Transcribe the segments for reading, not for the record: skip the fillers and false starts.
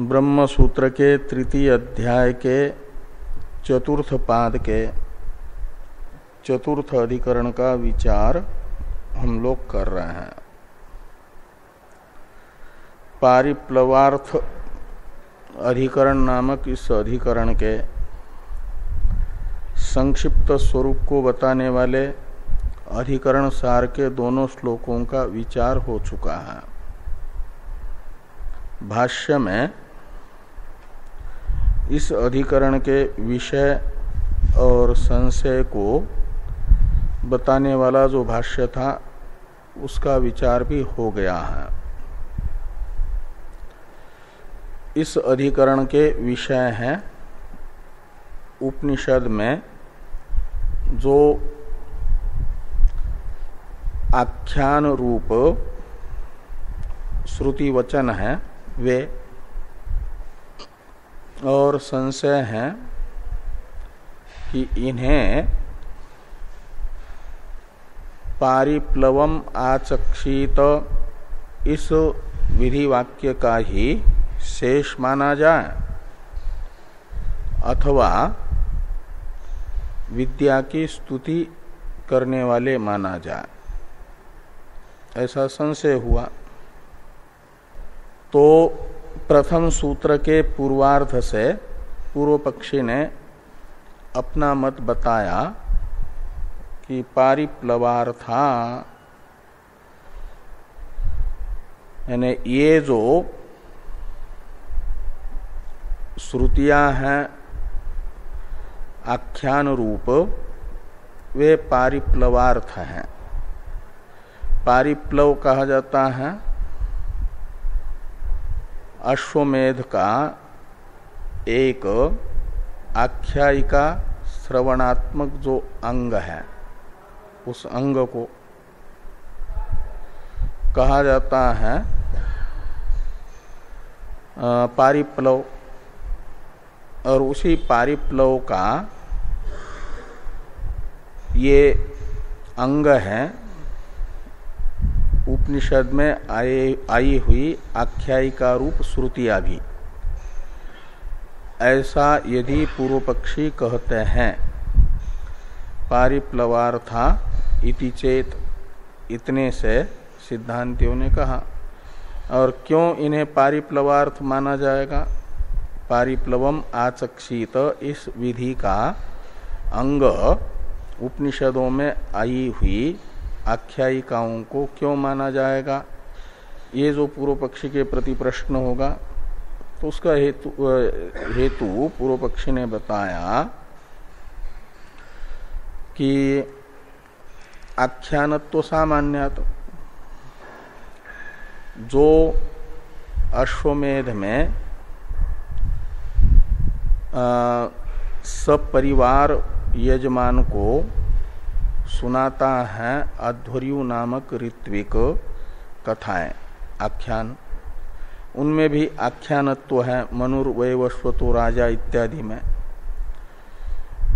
ब्रह्म सूत्र के तृतीय अध्याय के चतुर्थ पाद के चतुर्थ अधिकरण का विचार हम लोग कर रहे हैं। पारिप्लवार्थ अधिकरण नामक इस अधिकरण के संक्षिप्त स्वरूप को बताने वाले अधिकरण सार के दोनों श्लोकों का विचार हो चुका है। भाष्य में इस अधिकरण के विषय और संशय को बताने वाला जो भाष्य था उसका विचार भी हो गया है। इस अधिकरण के विषय हैं उपनिषद में जो आख्यान रूप श्रुति वचन है वे, और संशय है कि इन्हें पारिप्लवम आचक्षित इस विधि वाक्य का ही शेष माना जाए अथवा विद्या की स्तुति करने वाले माना जाए, ऐसा संशय हुआ। तो प्रथम सूत्र के पूर्वार्ध से पूर्व पक्षी ने अपना मत बताया कि पारिप्लवार्था यानी ये जो श्रुतियां हैं आख्यान रूप वे पारिप्लवार्थ हैं। पारिप्लव कहा जाता है अश्वमेध का एक आख्यायिका श्रवणात्मक जो अंग है उस अंग को कहा जाता है पारिप्लव, और उसी पारिप्लव का ये अंग है उपनिषद में आई हुई आख्यायिका रूप श्रुतियां भी। ऐसा यदि पूर्व पक्षी कहते हैं पारिप्लवार्था इति चेत, इतने से सिद्धांतियों ने कहा। और क्यों इन्हें पारिप्लवार्थ माना जाएगा? पारिप्लवम आचक्षित इस विधि का अंग उपनिषदों में आई हुई आख्यायिकाओं को क्यों माना जाएगा? ये जो पूर्व पक्षी के प्रति प्रश्न होगा तो उसका हेतु पूर्व पक्षी ने बताया कि आख्यानत्व सामान्यत, जो अश्वमेध में सपरिवार यजमान को सुनाता है अध्वर्यु नामक ऋत्विक कथाएं आख्यान, उनमें भी आख्यानत्व है मनुर्वैवस्वतो राजा इत्यादि में।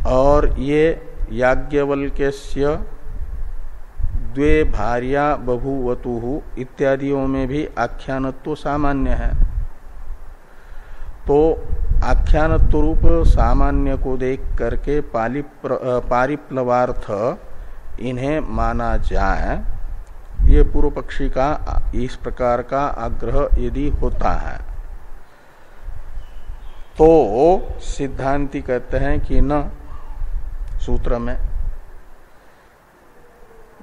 और ये याज्ञवल्क्यस्य द्वे भार्या बभूवतुः इत्यादियों में भी आख्यानत्व सामान्य है। तो आख्यानत्व रूप सामान्य को देख करके पारिप्लवार्थ इन्हें माना जाए, ये पूर्व पक्षी का इस प्रकार का आग्रह यदि होता है तो सिद्धांती कहते हैं कि न, सूत्र में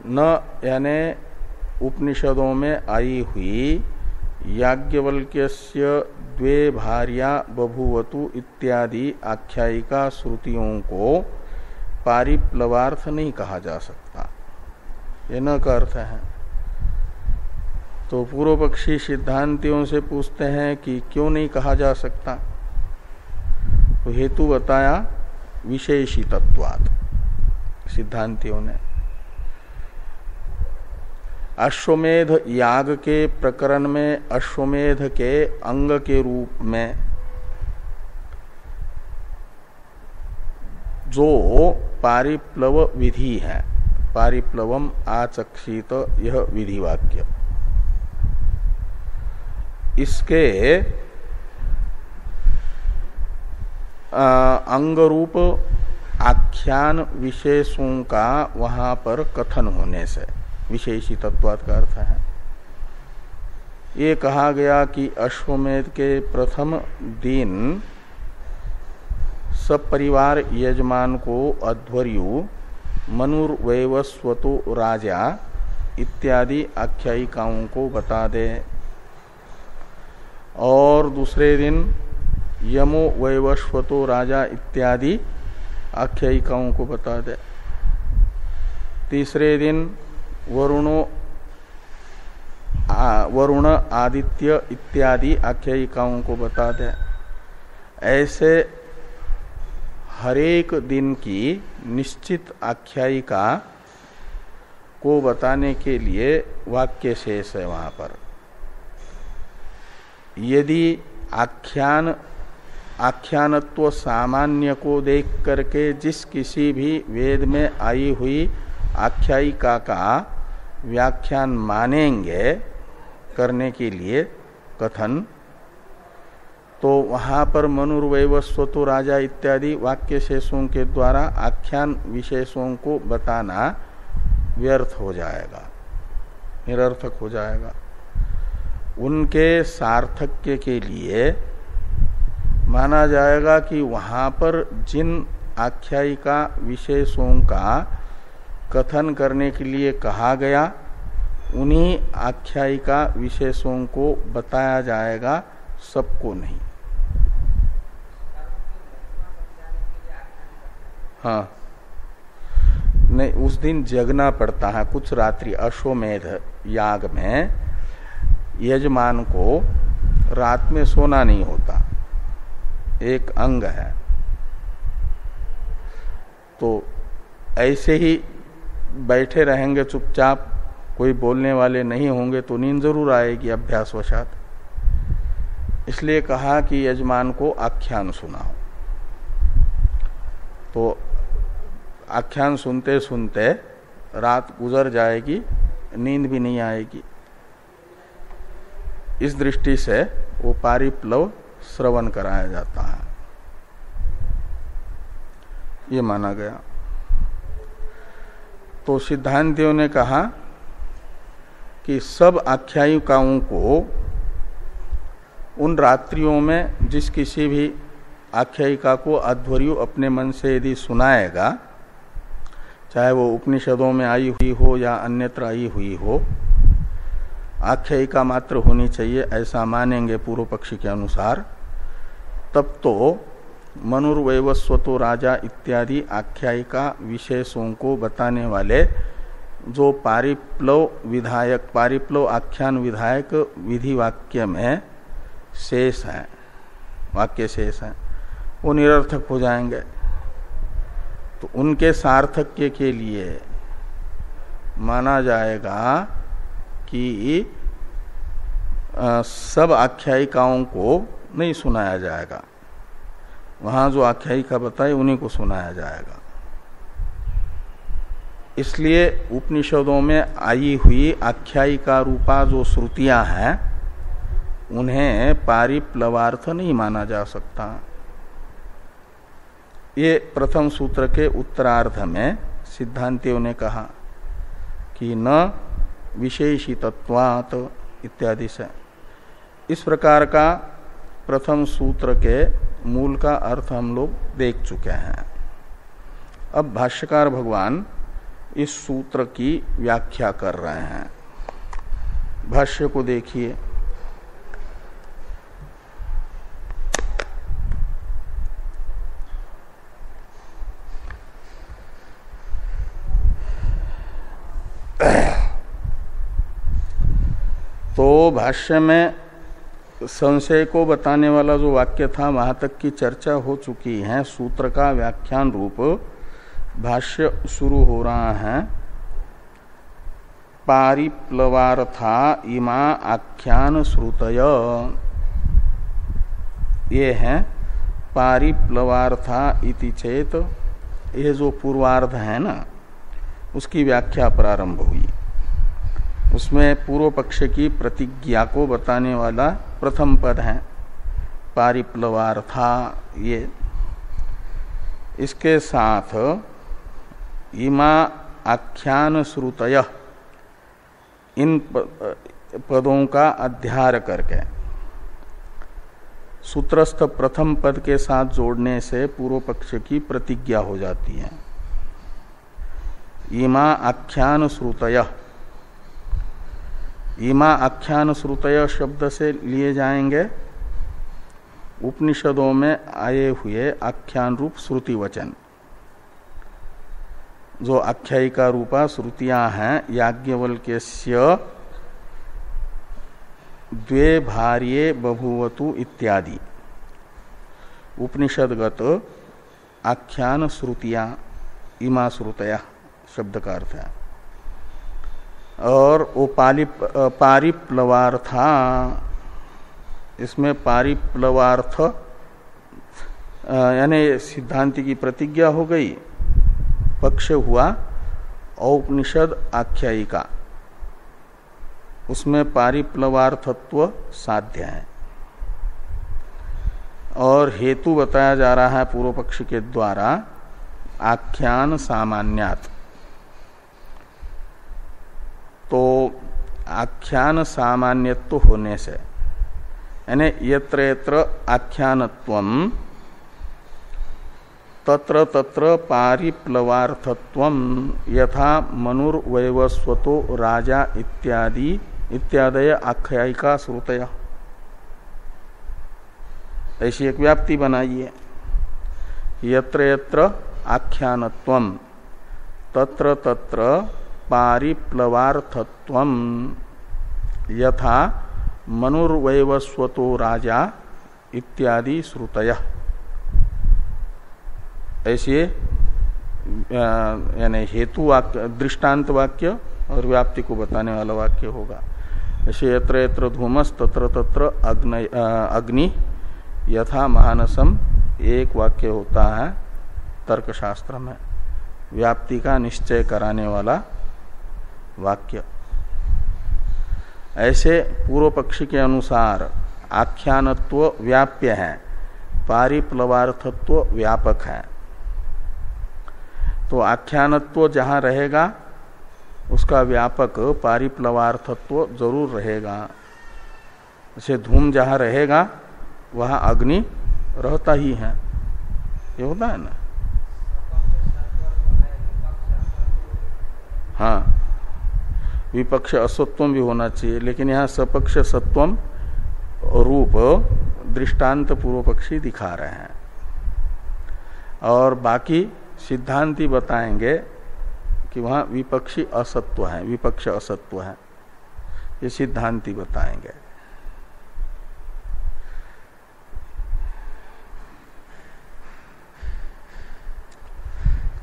न यानी उपनिषदों में आई हुई याज्ञवल्क्यस्य द्वे भार्या बभूवतु इत्यादि आख्यायिका श्रुतियों को पारिप्लवार्थ नहीं कहा जा सकता, ये न का अर्थ है। तो पूर्व पक्षी सिद्धांतियों से पूछते हैं कि क्यों नहीं कहा जा सकता? तो हेतु बताया विशेषितत्वात् सिद्धांतियों ने। अश्वमेध याग के प्रकरण में अश्वमेध के अंग के रूप में जो पारिप्लव विधि है, पारिप्लवम आचक्षित यह विधि वाक्य, इसके अंग रूप आख्यान विशेषों का वहां पर कथन होने से विशेषी तत्वात् का अर्थ है। ये कहा गया कि अश्वमेध के प्रथम दिन सब परिवार यजमान को अध्वर्यु मनुर्वैवस्वतो राजा इत्यादि आख्यायिकाओं को बता दे, और दूसरे दिन यमो वैवस्वतो राजा इत्यादि आख्यायिकाओं को बता दे, तीसरे दिन वरुण आदित्य इत्यादि आख्यायिकाओं को बता दे। ऐसे हरेक दिन की निश्चित आख्यायिका को बताने के लिए वाक्य शेष है वहां पर। यदि आख्यानत्व सामान्य को देख करके जिस किसी भी वेद में आई हुई आख्यायिका का व्याख्यान मानेंगे करने के लिए कथन, तो वहां पर मनुर्वैवस्वतो राजा इत्यादि वाक्य शेषों के द्वारा आख्यान विशेषों को बताना व्यर्थ हो जाएगा, निरर्थक हो जाएगा। उनके सार्थक्य के लिए माना जाएगा कि वहां पर जिन आख्यायिका विशेषों का कथन करने के लिए कहा गया उन्हीं आख्यायिका विशेषों को बताया जाएगा, सबको नहीं। हाँ, नहीं, उस दिन जगना पड़ता है कुछ रात्रि। अश्वमेध याग में यजमान को रात में सोना नहीं होता, एक अंग है। तो ऐसे ही बैठे रहेंगे चुपचाप, कोई बोलने वाले नहीं होंगे तो नींद जरूर आएगी अभ्यासवशात। इसलिए कहा कि यजमान को आख्यान सुनाओ। तो आख्यान सुनते सुनते रात गुजर जाएगी, नींद भी नहीं आएगी। इस दृष्टि से वो पारिप्लव श्रवण कराया जाता है, ये माना गया। तो सिद्धांतियों ने कहा कि सब आख्यायिकाओं को उन रात्रियों में जिस किसी भी आख्यायिका को अध्वर्यु अपने मन से यदि सुनाएगा, चाहे वो उपनिषदों में आई हुई हो या अन्यत्र आई हुई हो, आख्यायिका मात्र होनी चाहिए ऐसा मानेंगे पूर्व पक्षी के अनुसार, तब तो मनुर्वैवस्वतो राजा इत्यादि आख्यायिका विशेषों को बताने वाले जो पारिप्लव आख्यान विधायक विधि वाक्य में शेष हैं, वाक्य शेष हैं, वो निरर्थक हो जाएंगे। तो उनके सार्थक्य के लिए माना जाएगा कि सब आख्यायिकाओं को नहीं सुनाया जाएगा, वहां जो आख्यायिका बताई उन्हीं को सुनाया जाएगा। इसलिए उपनिषदों में आई हुई आख्यायिका रूपा जो श्रुतियां हैं उन्हें पारिप्लवार्थ नहीं माना जा सकता। ये प्रथम सूत्र के उत्तरार्ध में सिद्धांतियों ने कहा कि न विशेषितत्वात् इत्यादि से। इस प्रकार का प्रथम सूत्र के मूल का अर्थ हम लोग देख चुके हैं। अब भाष्यकार भगवान इस सूत्र की व्याख्या कर रहे हैं। भाष्य को देखिए। तो भाष्य में संशय को बताने वाला जो वाक्य था वहां तक की चर्चा हो चुकी है। सूत्र का व्याख्यान रूप भाष्य शुरू हो रहा है। पारिप्लवार्था इमा आख्यान श्रुतय, ये है पारिप्लवार्था इति चेत। ये जो पूर्वार्ध है ना, उसकी व्याख्या प्रारंभ हुई। उसमें पूर्व पक्ष की प्रतिज्ञा को बताने वाला प्रथम पद है पारिप्लवार्था। ये इसके साथ इमा आख्यान श्रुतय इन पदों का अध्याय करके सूत्रस्थ प्रथम पद के साथ जोड़ने से पूर्व पक्ष की प्रतिज्ञा हो जाती है। इमा आख्यान श्रुतय, इमा आख्यान श्रुतय शब्द से लिए जाएंगे उपनिषदों में आए हुए आख्यान रूप श्रुति वचन, जो आख्यायिका रूपा श्रुतियां हैं। याज्ञवल्क्यस्य द्वे भार्ये बभूवतु इत्यादि उपनिषदगत आख्यान श्रुतियां इमा श्रुतया शब्द का अर्थ है। और वो पारिप्लवार्था, इसमें पारिप्लवार्थ यानी सिद्धांति की प्रतिज्ञा हो गई, पक्ष हुआ औपनिषद आख्यायिका, उसमें पारिप्लवार्थत्व साध्य है। और हेतु बताया जा रहा है पूर्व पक्ष के द्वारा आख्यान सामान्यात। तो आख्यान सामान्यत्व होने से यानी यत्र यत्र आख्यानत्वम तत्र तत्र पारिप्लवार्थत्वम यथा मनुर्वैवस्वतो राजा इत्यादि इत्यादय आख्यायिका श्रुतय, ऐसी एक व्याप्ति बनाइए। यत्र यत्र आख्यानत्वम तत्र तत्र पारिप्लवार्थत्वम यथा मनुर्वैवस्वतो राजा इत्यादि श्रुतय, ऐसे यानी हेतु वाक्य, दृष्टांत वाक्य और व्याप्ति को बताने वाला वाक्य होगा। ऐसे यत्र यत्र धूमस तत्र तत्र अग्नि यथा महानसम, एक वाक्य होता है तर्कशास्त्र में व्याप्ति का निश्चय कराने वाला वाक्य। ऐसे पूर्व पक्षी के अनुसार आख्यानत्व व्याप्य है, पारिप्लवार्थत्व व्यापक है। तो आख्यानत्व जहाँ रहेगा उसका व्यापक पारिप्लवार्थत्व जरूर रहेगा। जैसे धूम जहाँ रहेगा वहाँ अग्नि रहता ही है, ये होता है ना। हाँ, विपक्ष असत्वम भी होना चाहिए, लेकिन यहाँ सपक्ष सत्वम रूप दृष्टांत पूर्व पक्षी दिखा रहे हैं। और बाकी सिद्धांती बताएंगे कि वहाँ विपक्षी असत्व है, विपक्ष असत्व है, ये सिद्धांती बताएंगे।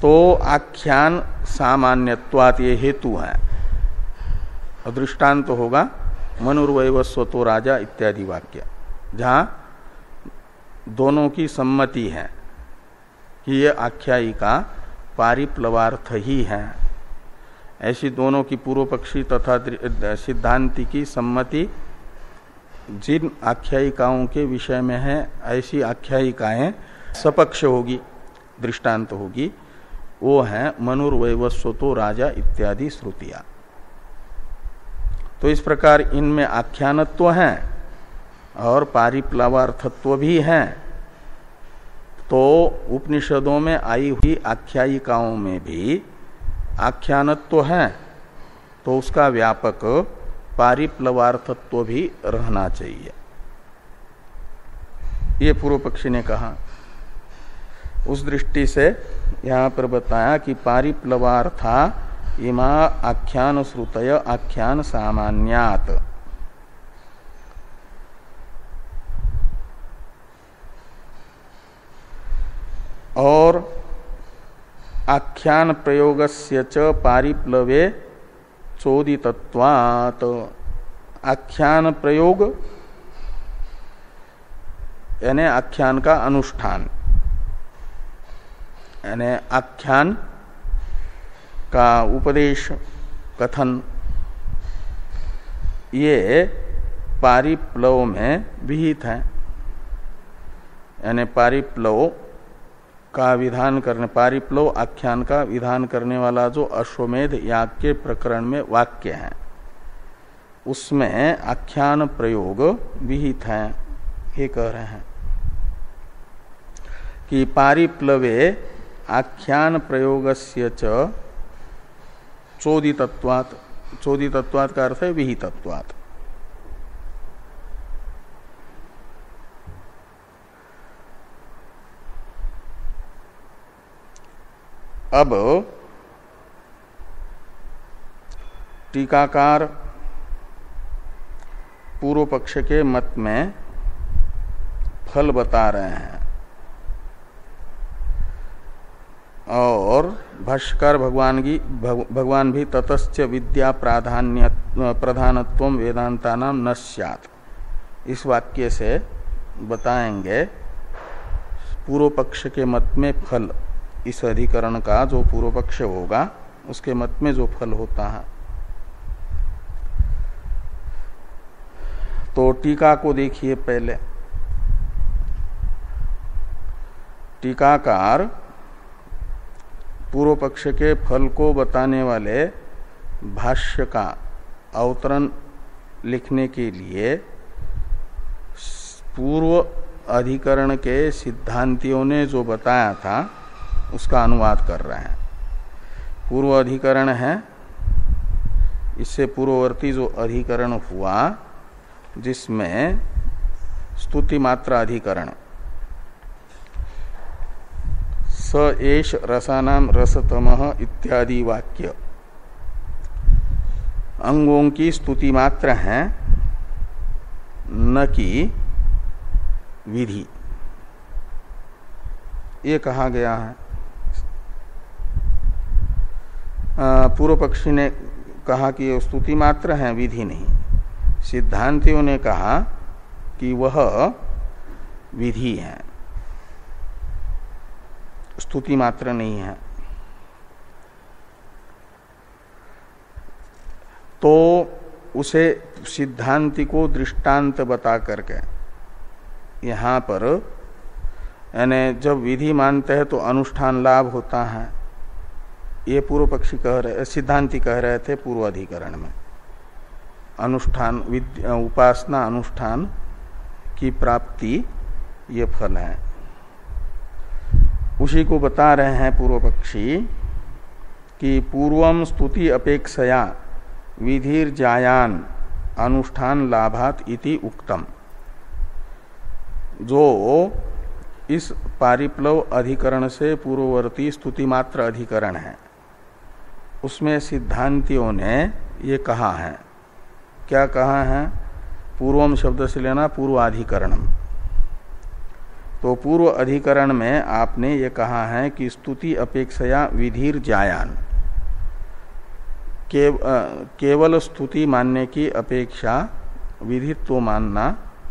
तो आख्यान सामान्यत्वात् ये हेतु है। दृष्टांत तो होगा मनुर्वैवस्वतो राजा इत्यादि वाक्य, जहाँ दोनों की सम्मति है कि ये आख्यायिका पारिप्लवार्थ ही है। ऐसी दोनों की पूर्व पक्षी तथा सिद्धांति की सम्मति जिन आख्यायिकाओं के विषय में है, ऐसी आख्यायिकाएं सपक्ष होगी, दृष्टांत होगी, वो है मनुर्वैवस्वतो राजा इत्यादि श्रुतियां। तो इस प्रकार इनमें आख्यानत्व है और पारिप्लवार्थत्व भी है। तो उपनिषदों में आई हुई आख्यायिकाओं में भी आख्यानत्व है, तो उसका व्यापक पारिप्लवार्थत्व भी रहना चाहिए, ये पूर्व पक्षी ने कहा। उस दृष्टि से यहाँ पर बताया कि पारिप्लवार्था इमा आख्यान श्रुतय आख्यान सामान्यात। और आख्यान प्रयोगस्य च पारिप्लवे चोदितत्वात्, आख्यान प्रयोग यानी आख्यान का अनुष्ठान, यानी आख्यान का उपदेश कथन, ये पारिप्लव में विहित है। यानी पारिप्लव का विधान करने, पारिप्लव आख्यान का विधान करने वाला जो अश्वमेध याग के प्रकरण में वाक्य है उसमें आख्यान प्रयोग विहित है। ये कह रहे हैं कि पारिप्लवे आख्यान प्रयोगस्य च चोदितत्वात्, चोदितत्वात् का अर्थ है विहितत्वात्। अब टीकाकार पूर्व पक्ष के मत में फल बता रहे हैं और भाष्यकार भगवान भी ततश्च विद्या प्रधानत्वम वेदांतानाम न स्यात्, इस वाक्य से बताएंगे पूर्व पक्ष के मत में फल, इस अधिकरण का जो पूर्व पक्ष होगा उसके मत में जो फल होता है। तो टीका को देखिए पहले। टीकाकार पूर्व पक्ष के फल को बताने वाले भाष्य का अवतरण लिखने के लिए पूर्व अधिकरण के सिद्धांतियों ने जो बताया था उसका अनुवाद कर रहे हैं। पूर्व अधिकरण है, इससे पूर्ववर्ती जो अधिकरण हुआ जिसमें स्तुति मात्र अधिकरण स एष रसानाम रसतमः इत्यादि वाक्य अंगों की स्तुति मात्र है, न कि विधि, ये कहा गया है। पूर्व पक्षी ने कहा कि ये स्तुति मात्र है, विधि नहीं। सिद्धांतियों ने कहा कि वह विधि है, स्तुति मात्र नहीं है। तो उसे सिद्धांति को दृष्टांत बता करके यहाँ पर, यानी जब विधि मानते हैं तो अनुष्ठान लाभ होता है, ये पूर्व पक्षी कह रहे, सिद्धांति कह रहे थे पूर्व अधिकरण में। अनुष्ठान उपासना अनुष्ठान की प्राप्ति ये फल है। उसी को बता रहे हैं पूर्व पक्षी कि पूर्वम स्तुति अपेक्षया विधिर्जायान अनुष्ठान लाभात इति उक्तम। जो इस पारिप्लव अधिकरण से पूर्ववर्ती स्तुति मात्र अधिकरण है उसमें सिद्धांतियों ने ये कहा है। क्या कहा है? पूर्वम शब्द से लेना पूर्वाधिकरणम। तो पूर्व अधिकरण में आपने ये कहा है कि स्तुति अपेक्षया विधिर जायान, केवल स्तुति मानने की अपेक्षा विधित्व मानना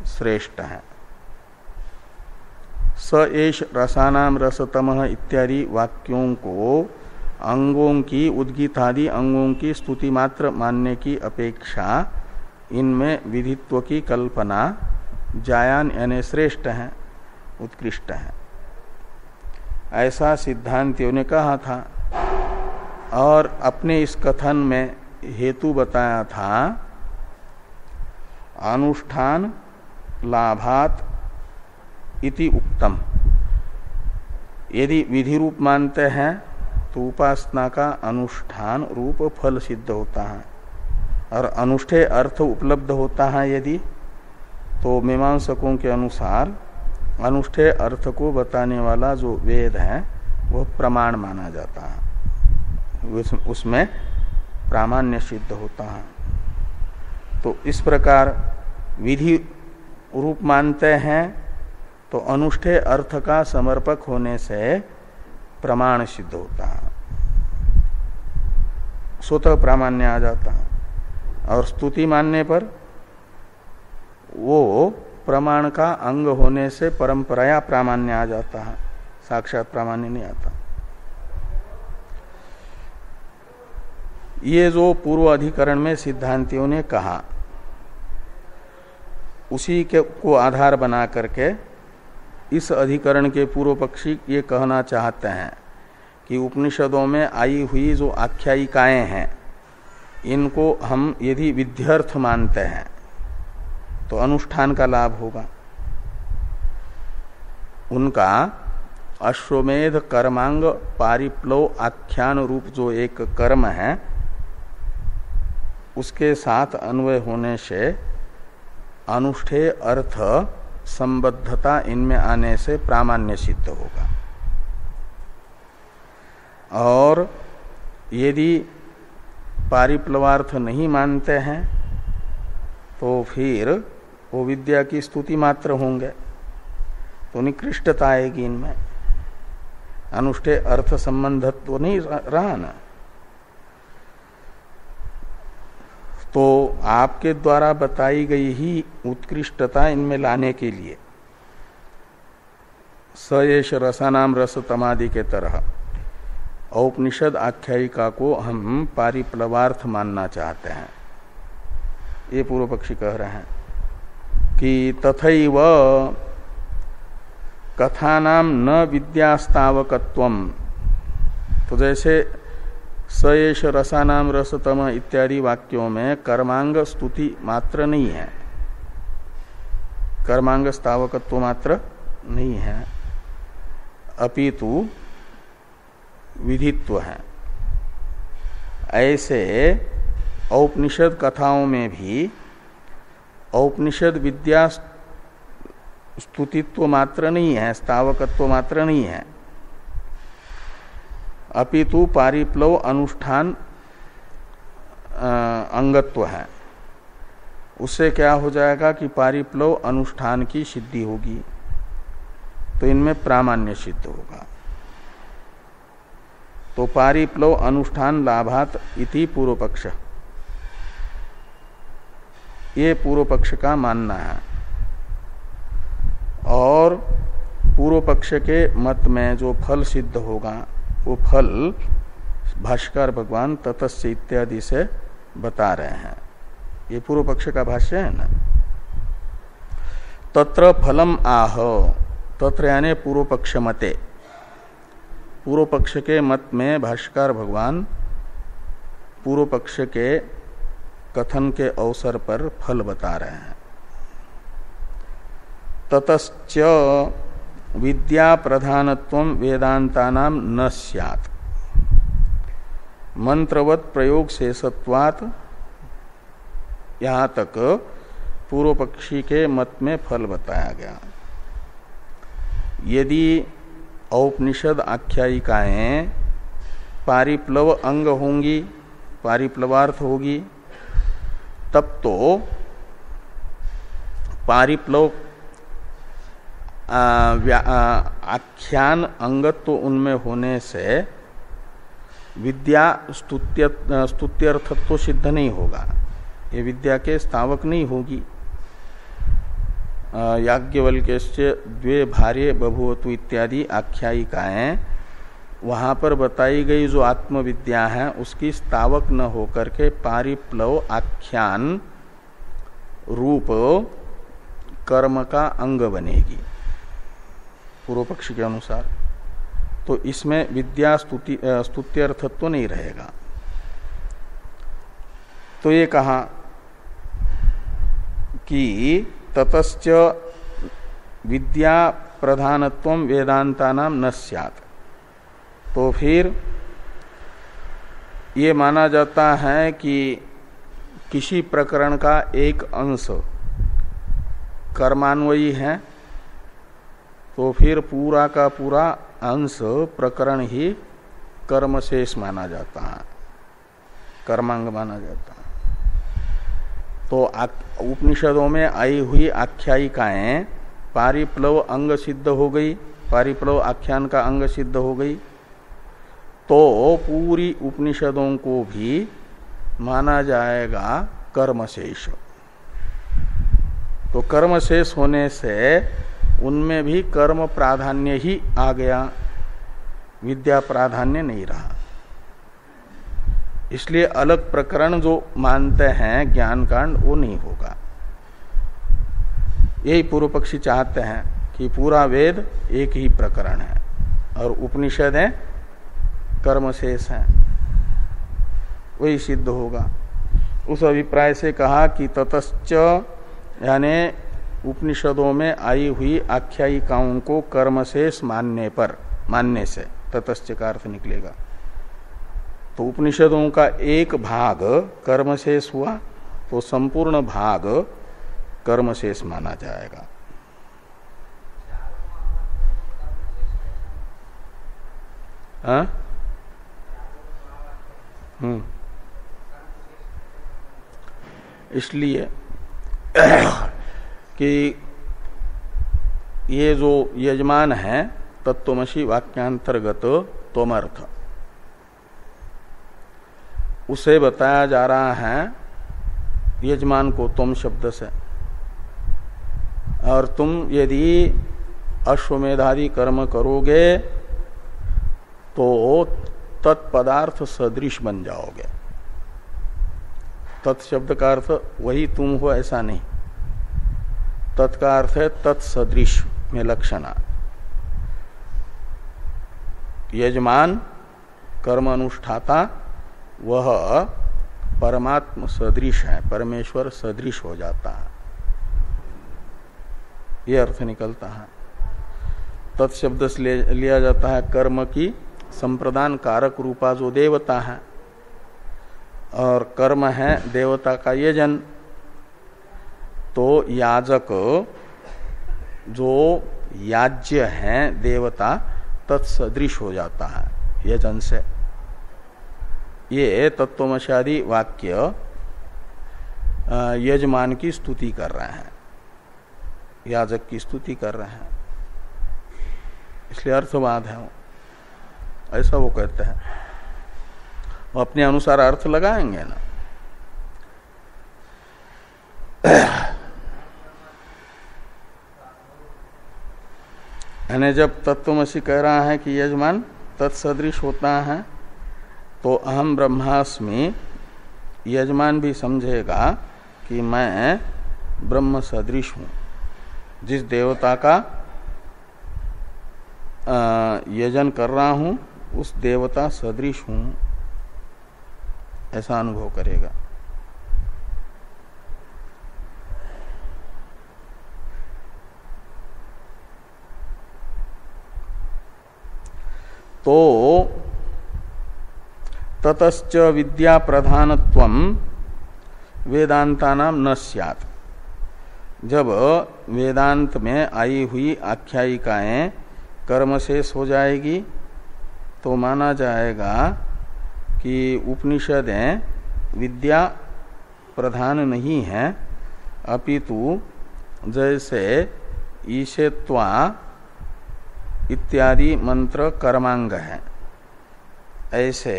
श्रेष्ठ है। स एष रसानाम रसतमः इत्यादि वाक्यों को अंगों की, उद्गीत आदि अंगों की स्तुति मात्र मानने की अपेक्षा इनमें विधित्व की कल्पना जायान यानी श्रेष्ठ है, उत्कृष्ट है, ऐसा सिद्धांतियों ने कहा था। और अपने इस कथन में हेतु बताया था अनुष्ठान लाभात इति उक्तम। यदि विधि रूप मानते हैं तो उपासना का अनुष्ठान रूप फल सिद्ध होता है, और अनुष्ठेय अर्थ उपलब्ध होता है यदि, तो मीमांसकों के अनुसार अनुष्ठेय अर्थ को बताने वाला जो वेद है वह प्रमाण माना जाता है, उसमें प्रामाण्य सिद्ध होता है। तो इस प्रकार विधि रूप मानते हैं तो अनुष्ठेय अर्थ का समर्पक होने से प्रमाण सिद्ध होता है, स्वतः प्रामाण्य आ जाता है। और स्तुति मानने पर वो प्रमाण का अंग होने से परंपराया प्रामाण्य आ जाता है, साक्षात प्रामाण्य नहीं आता। ये जो पूर्व अधिकरण में सिद्धांतियों ने कहा उसी के को आधार बना करके इस अधिकरण के पूर्व पक्षी ये कहना चाहते हैं कि उपनिषदों में आई हुई जो आख्यायिकाएं हैं इनको हम यदि विध्यर्थ मानते हैं तो अनुष्ठान का लाभ होगा। उनका अश्वमेध कर्मांग पारिप्लव आख्यान रूप जो एक कर्म है उसके साथ अन्वय होने से अनुष्ठेय अर्थ संबद्धता इनमें आने से प्रामाण्य सिद्ध होगा। और यदि पारिप्लवार्थ नहीं मानते हैं तो फिर वो विद्या की स्तुति मात्र होंगे, तो निकृष्टता आएगी इनमें, अनुष्ठेय अर्थ संबंधत्व तो नहीं रहा ना। तो आपके द्वारा बताई गई ही उत्कृष्टता इनमें लाने के लिए सयेष रसानाम रस तमादि के तरह औपनिषद आख्यायिका को हम पारिप्लवार्थ मानना चाहते हैं। ये पूर्व पक्षी कह रहे हैं कि तथैव कथानाम न विद्यास्तावकत्वम, तो जैसे सयेष रसानाम रसतम इत्यादि वाक्यों में कर्मांग स्तुति मात्र नहीं है, कर्मांग स्तावकत्व मात्र नहीं है, अपितु विधित्व है। ऐसे औपनिषद कथाओं में भी औपनिषद विद्या स्तुतित्व मात्र नहीं है, स्तावकत्व मात्र नहीं है, अपितु पारिप्लव अनुष्ठान अंगत्व है। उससे क्या हो जाएगा कि पारिप्लव अनुष्ठान की सिद्धि होगी, तो इनमें प्रामाण्य सिद्ध होगा। तो पारिप्लव अनुष्ठान लाभात इति पूर्व पक्ष, ये पूर्व पक्ष का मानना है। और पूर्व पक्ष के मत में जो फल सिद्ध होगा वो फल भाष्कर भगवान ततस्य इत्यादि से बता रहे हैं। ये पूर्व पक्ष का भाष्य है ना। तत्र फलम आह, तत्र यानी पूर्व पक्ष मते, पूर्व पक्ष के मत में भाष्कर भगवान पूर्व पक्ष के कथन के अवसर पर फल बता रहे हैं। ततश्च विद्या प्रधानत्वं वेदांतानां न स्यात्, मंत्रवत प्रयोग शेषत्वात्, यहाँ तक पूर्व पक्षी के मत में फल बताया गया। यदि औपनिषद आख्यायिकाएं पारिप्लव अंग होंगी, पारिप्लवार्थ होगी, तब तो पारिप्लव आख्यान अंगत्व उनमें होने से विद्या स्तुत्यर्थत्व सिद्ध नहीं होगा, ये विद्या के स्थावक नहीं होगी। याज्ञवल्क्यस्य द्वे भार्ये बभूवतु इत्यादि आख्यायिकाएं वहां पर बताई गई जो आत्मविद्या है उसकी स्थावक न होकर के पारिप्लव आख्यान रूप कर्म का अंग बनेगी पूर्व पक्षी के अनुसार। तो इसमें विद्या स्तुत्यर्थत्व तो नहीं रहेगा। तो ये कहा कि ततश्च विद्या प्रधानत्वं वेदांतानां न स्यात्, तो फिर ये माना जाता है कि किसी प्रकरण का एक अंश कर्मान्वयी है तो फिर पूरा का पूरा अंश प्रकरण ही कर्मशेष माना जाता है, कर्मांग माना जाता है। तो उपनिषदों में आई हुई आख्यायिकाएं पारिप्लव अंग सिद्ध हो गई, पारिप्लव आख्यान का अंग सिद्ध हो गई, तो पूरी उपनिषदों को भी माना जाएगा कर्मशेष। तो कर्मशेष होने से उनमें भी कर्म प्राधान्य ही आ गया, विद्या प्राधान्य नहीं रहा। इसलिए अलग प्रकरण जो मानते हैं ज्ञान कांड वो नहीं होगा। यही पूर्व पक्षी चाहते हैं कि पूरा वेद एक ही प्रकरण है और उपनिषद है कर्म शेष है, वही सिद्ध होगा। उस अभिप्राय से कहा कि ततश्च यानी उपनिषदों में आई हुई आख्यायिकाओं को कर्म शेष मानने से ततश्च का अर्थ निकलेगा। तो उपनिषदों का एक भाग कर्म शेष हुआ तो संपूर्ण भाग कर्म शेष माना जाएगा। इसलिए कि ये जो यजमान है तत्वमसि वाक्यांतर्गत तोमर्थ, उसे बताया जा रहा है यजमान को तुम शब्द से। और तुम यदि अश्वमेधादि कर्म करोगे तो तत्पदार्थ सदृश बन जाओगे। तत्शब्द का अर्थ वही तुम हो ऐसा नहीं, तत्का अर्थ है तत्सदृश में लक्षणा। यजमान कर्म अनुष्ठाता वह परमात्म सदृश है, परमेश्वर सदृश हो जाता है, यह अर्थ निकलता है। तत्शब्द से लिया जाता है कर्म की संप्रदान कारक रूपा जो देवता है, और कर्म है देवता का यजन। तो याजक जो याज्य है देवता तत्सदृश हो जाता है यजन से। ये तत्वमशादी वाक्य यजमान की स्तुति कर रहे हैं, याजक की स्तुति कर रहे हैं, इसलिए अर्थवाद है वो, ऐसा वो कहते हैं। वो अपने अनुसार अर्थ लगाएंगे ना। यानी जब तत्वमसि कह रहा है कि यजमान तत्सदृश होता है तो अहम ब्रह्मास्मि, यजमान भी समझेगा कि मैं ब्रह्म सदृश हूं, जिस देवता का यजन कर रहा हूं उस देवता सदृश हूं, ऐसा अनुभव करेगा। तो ततश्च विद्या प्रधानत्वम वेदांतानाम न स्यात्। जब वेदांत में आई हुई आख्यायिकाएं कर्मशेष हो जाएगी तो माना जाएगा कि उपनिषदें विद्या प्रधान नहीं है, अपितु जैसे ईशत्वा इत्यादि मंत्र कर्मांग है, ऐसे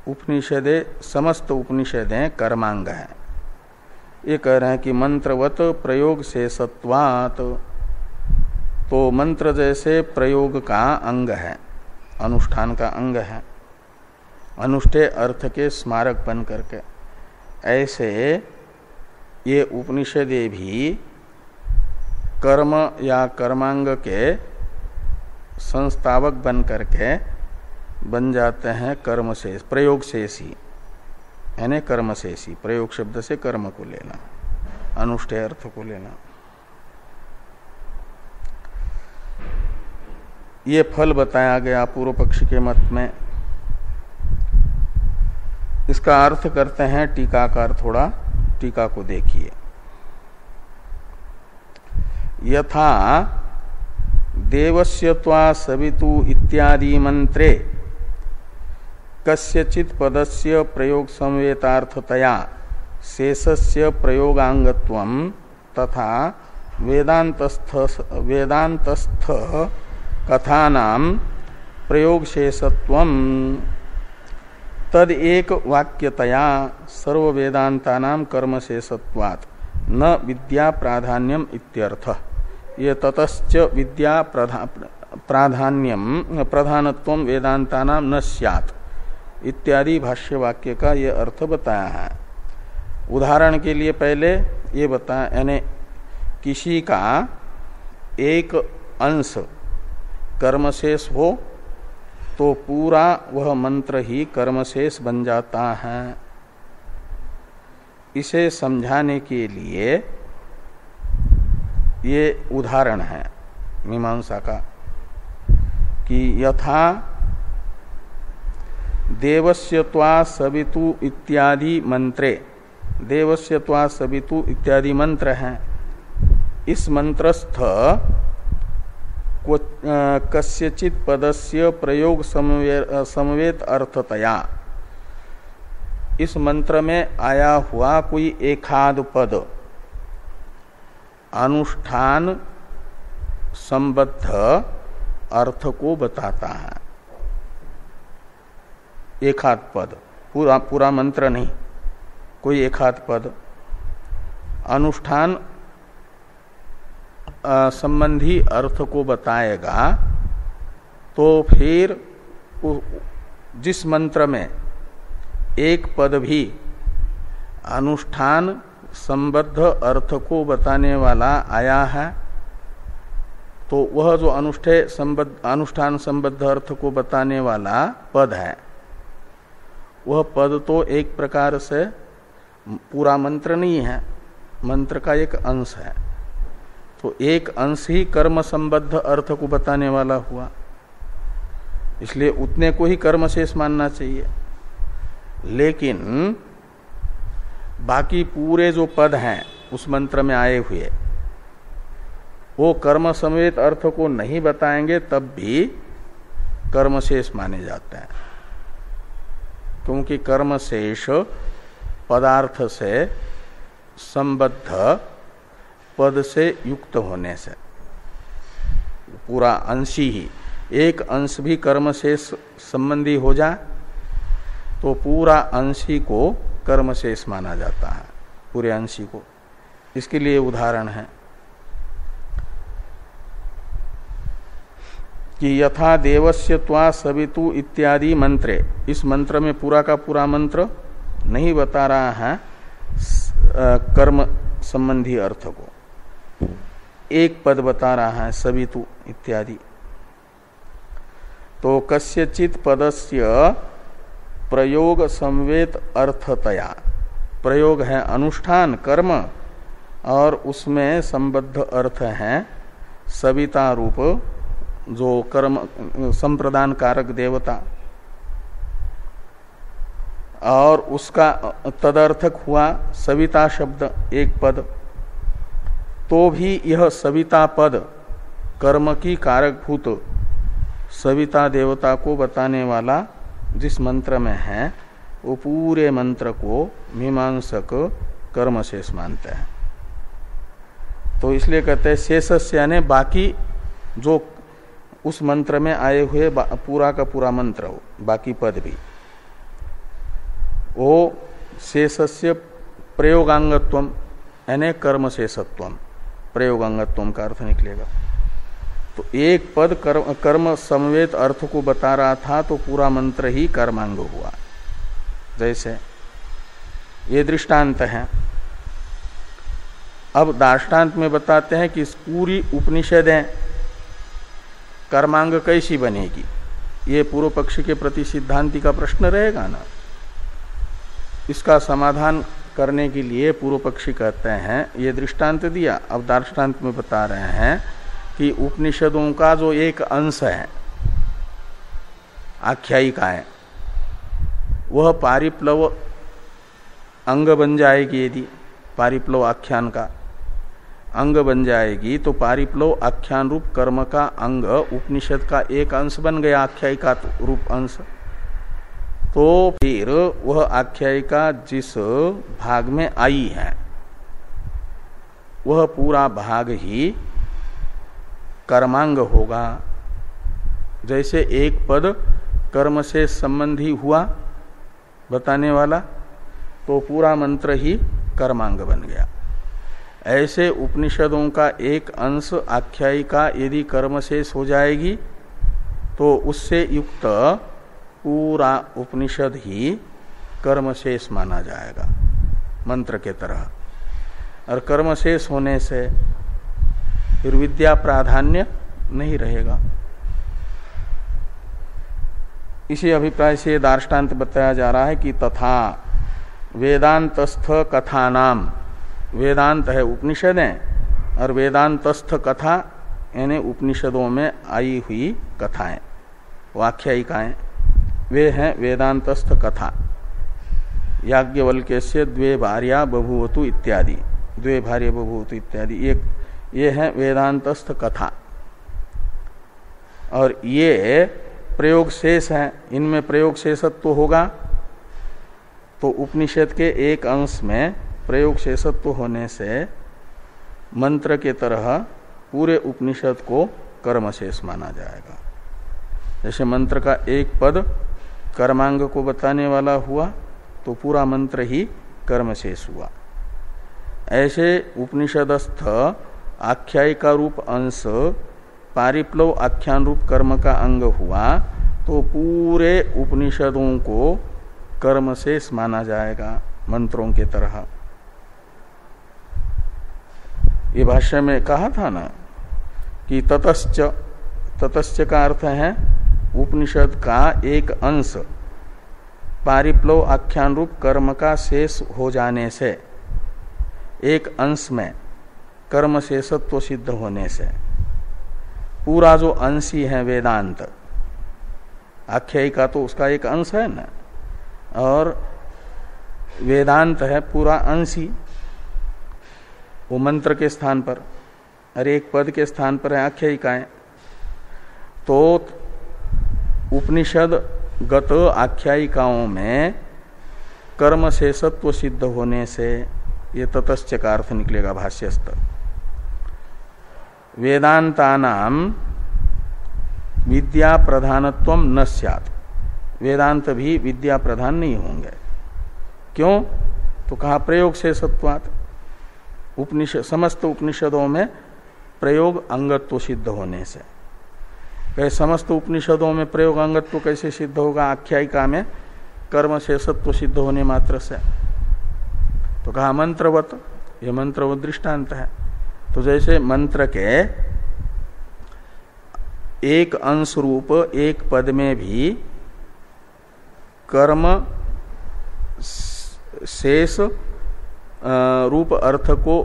उपनिषदें समस्त उपनिषदें कर्मांग है। ये कह रहे हैं कि मंत्रवत प्रयोग शेषत्वात्, तो मंत्र जैसे प्रयोग का अंग है, अनुष्ठान का अंग है, अनुष्ठेय अर्थ के स्मारक बन करके, ऐसे ये उपनिषदें भी कर्म या कर्मांग के संस्थावक बन करके बन जाते हैं कर्म शेष, प्रयोग शेषी, यानी कर्म शेषी। प्रयोग शब्द से कर्म को लेना, अनुष्ठेय अर्थ को लेना। ये फल बताया गया पूर्व पक्ष के मत में। इसका अर्थ करते हैं टीकाकार, थोड़ा टीका को देखिए। यथा देवस्य त्वा सवितु इत्यादि मंत्रे कस्यचित् पदस्य प्रयोग संवेतार्थतया शेषस्य प्रयोगांगत्वं तथा वेदांतस्थ कथानां प्रयोग शेषत्वं तद एक वाक्यतया सर्व वेदांतानां कर्म शेषत्वात् न विद्या प्राधान्यम इत्यर्थः। ये ततश्च विद्या प्राधान्यम प्रधानत्वम वेदांतानां न स्यात् इत्यादि भाष्य वाक्य का ये अर्थ बताया है। उदाहरण के लिए पहले ये बताया, यानी किसी का एक अंश कर्मशेष हो तो पूरा वह मंत्र ही कर्मशेष बन जाता है। इसे समझाने के लिए ये उदाहरण है मीमांसा का कि यथा देवस्य त्वा सवितु इत्यादि मंत्रे, देवस्य त्वा सवितु इत्यादि मंत्र हैं। इस मंत्रस्थ कस्यचित पदस्य प्रयोग समवेत अर्थतया, इस मंत्र में आया हुआ कोई एकाद पद अनुष्ठान संबद्ध अर्थ को बताता है। एकाद पद, पूरा मंत्र नहीं, कोई एकाद पद अनुष्ठान संबंधी अर्थ को बताएगा, तो फिर जिस मंत्र में एक पद भी अनुष्ठान संबद्ध अर्थ को बताने वाला आया है, तो वह जो अनुष्ठान संबद्ध अर्थ को बताने वाला पद है, वह पद तो एक प्रकार से पूरा मंत्र नहीं है, मंत्र का एक अंश है। तो एक अंश ही कर्म संबद्ध अर्थ को बताने वाला हुआ, इसलिए उतने को ही कर्म शेष मानना चाहिए। लेकिन बाकी पूरे जो पद हैं उस मंत्र में आए हुए, वो कर्म समेत अर्थ को नहीं बताएंगे तब भी कर्म शेष माने जाते हैं, क्योंकि कर्म शेष पदार्थ से संबद्ध पद से युक्त होने से, पूरा अंशी ही, एक अंश भी कर्म शेष संबंधी हो जाए तो पूरा अंशी को कर्म शेष माना जाता है, पूरे अंशी को। इसके लिए उदाहरण है कि यथा देवस्य त्वा सवितु इत्यादि मंत्रे, इस मंत्र में पूरा का पूरा मंत्र नहीं बता रहा है कर्म संबंधी अर्थ को, एक पद बता रहा है सवितु इत्यादि। तो कस्यचित पदस्य प्रयोग संवेत अर्थतया, प्रयोग है अनुष्ठान कर्म और उसमें संबद्ध अर्थ है सविता रूप जो कर्म संप्रदान कारक देवता, और उसका तदर्थक हुआ सविता शब्द एक पद, तो भी यह सविता पद कर्म की कारक भूत सविता देवता को बताने वाला जिस मंत्र में है, वो पूरे मंत्र को मीमांसक कर्म शेष मानते हैं। तो इसलिए कहते हैं शेषस्य यानी बाकी जो उस मंत्र में आए हुए पूरा का पूरा मंत्र हो, बाकी पद भी, वो शेषस्य प्रयोगांगत्वम यानी कर्म शेषत्वम, प्रयोगांगत्वम का अर्थ निकलेगा। तो एक पद कर्म समवेत अर्थ को बता रहा था तो पूरा मंत्र ही कर्मांग हुआ। जैसे ये दृष्टांत है। अब दाष्टान्त में बताते हैं कि पूरी उपनिषदें कर्मांग कैसी बनेगी, ये पूर्व पक्षी के प्रति सिद्धांति का प्रश्न रहेगा ना। इसका समाधान करने के लिए पूर्व पक्षी कहते हैं ये दृष्टांत दिया, अब दाष्टान्त में बता रहे हैं कि उपनिषदों का जो एक अंश है आख्यायिकाएं, वह पारिप्लव अंग बन जाएगी। यदि पारिप्लव आख्यान का अंग बन जाएगी तो पारिप्लव आख्यान रूप कर्म का अंग उपनिषद का एक अंश बन गया, आख्यायिका रूप अंश। तो फिर वह आख्यायिका जिस भाग में आई है वह पूरा भाग ही कर्मांग होगा। जैसे एक पद कर्म से संबंधी हुआ बताने वाला, तो पूरा मंत्र ही कर्मांग बन गया। ऐसे उपनिषदों का एक अंश आख्यायिका यदि कर्म शेष हो जाएगी तो उससे युक्त पूरा उपनिषद ही कर्म शेष माना जाएगा मंत्र के तरह। और कर्म शेष होने से फिर विद्या प्राधान्य नहीं रहेगा। इसी अभिप्राय से दार्ष्टान्त बताया जा रहा है कि तथा वेदांतस्थ कथानाम, वेदांत है उपनिषदें और वेदांतस्थ कथा यानी उपनिषदों में आई हुई कथाएं, वाख्यायिकाएं, वे हैं वेदांतस्थ कथा। याज्ञवल्क्यस्य द्वे भार्या बभूवतु इत्यादि, द्वे भार्य बभूवतु इत्यादि, ये है वेदांतस्थ कथा। और ये प्रयोग शेष है, इनमें प्रयोग शेषत्व होगा तो उपनिषद के एक अंश में प्रयोग शेषत्व होने से मंत्र के तरह पूरे उपनिषद को कर्मशेष माना जाएगा। जैसे मंत्र का एक पद कर्मांग को बताने वाला हुआ तो पूरा मंत्र ही कर्मशेष हुआ। ऐसे उपनिषदस्थ आख्यायिका रूप अंश पारिप्लव आख्यान रूप कर्म का अंग हुआ तो पूरे उपनिषदों को कर्मशेष माना जाएगा मंत्रों के तरह। ये भाष्य में कहा था ना कि ततश्च, ततश्च का अर्थ है उपनिषद का एक अंश पारिप्लव आख्यान रूप कर्म का शेष हो जाने से, एक अंश में कर्म शेषत्व सिद्ध होने से पूरा जो अंशी है वेदांत, आख्यायिका तो उसका एक अंश है ना, और वेदांत है पूरा अंशी, वो मंत्र के स्थान पर और एक पद के स्थान पर है आख्यायिकाएं। तो उपनिषद गत आख्यायिकाओं में कर्म शेषत्व सिद्ध होने से ये ततश्च का अर्थ निकलेगा भाष्यस्थ। वेदांतानाम विद्या प्रधानत्वम न स्यात्, वेदांत भी विद्या प्रधान नहीं होंगे। क्यों? तो कहा प्रयोग शेषत्वात्, उपनिषद समस्त उपनिषदों में प्रयोग अंगत्व सिद्ध होने से। कहे समस्त उपनिषदों में प्रयोग अंगत्व कैसे सिद्ध होगा? आख्यायिका में कर्म शेषत्व सिद्ध होने मात्र से। तो कहा मंत्रवत, ये मंत्रवत दृष्टांत है। तो जैसे मंत्र के एक अंश रूप एक पद में भी कर्म शेष रूप अर्थ को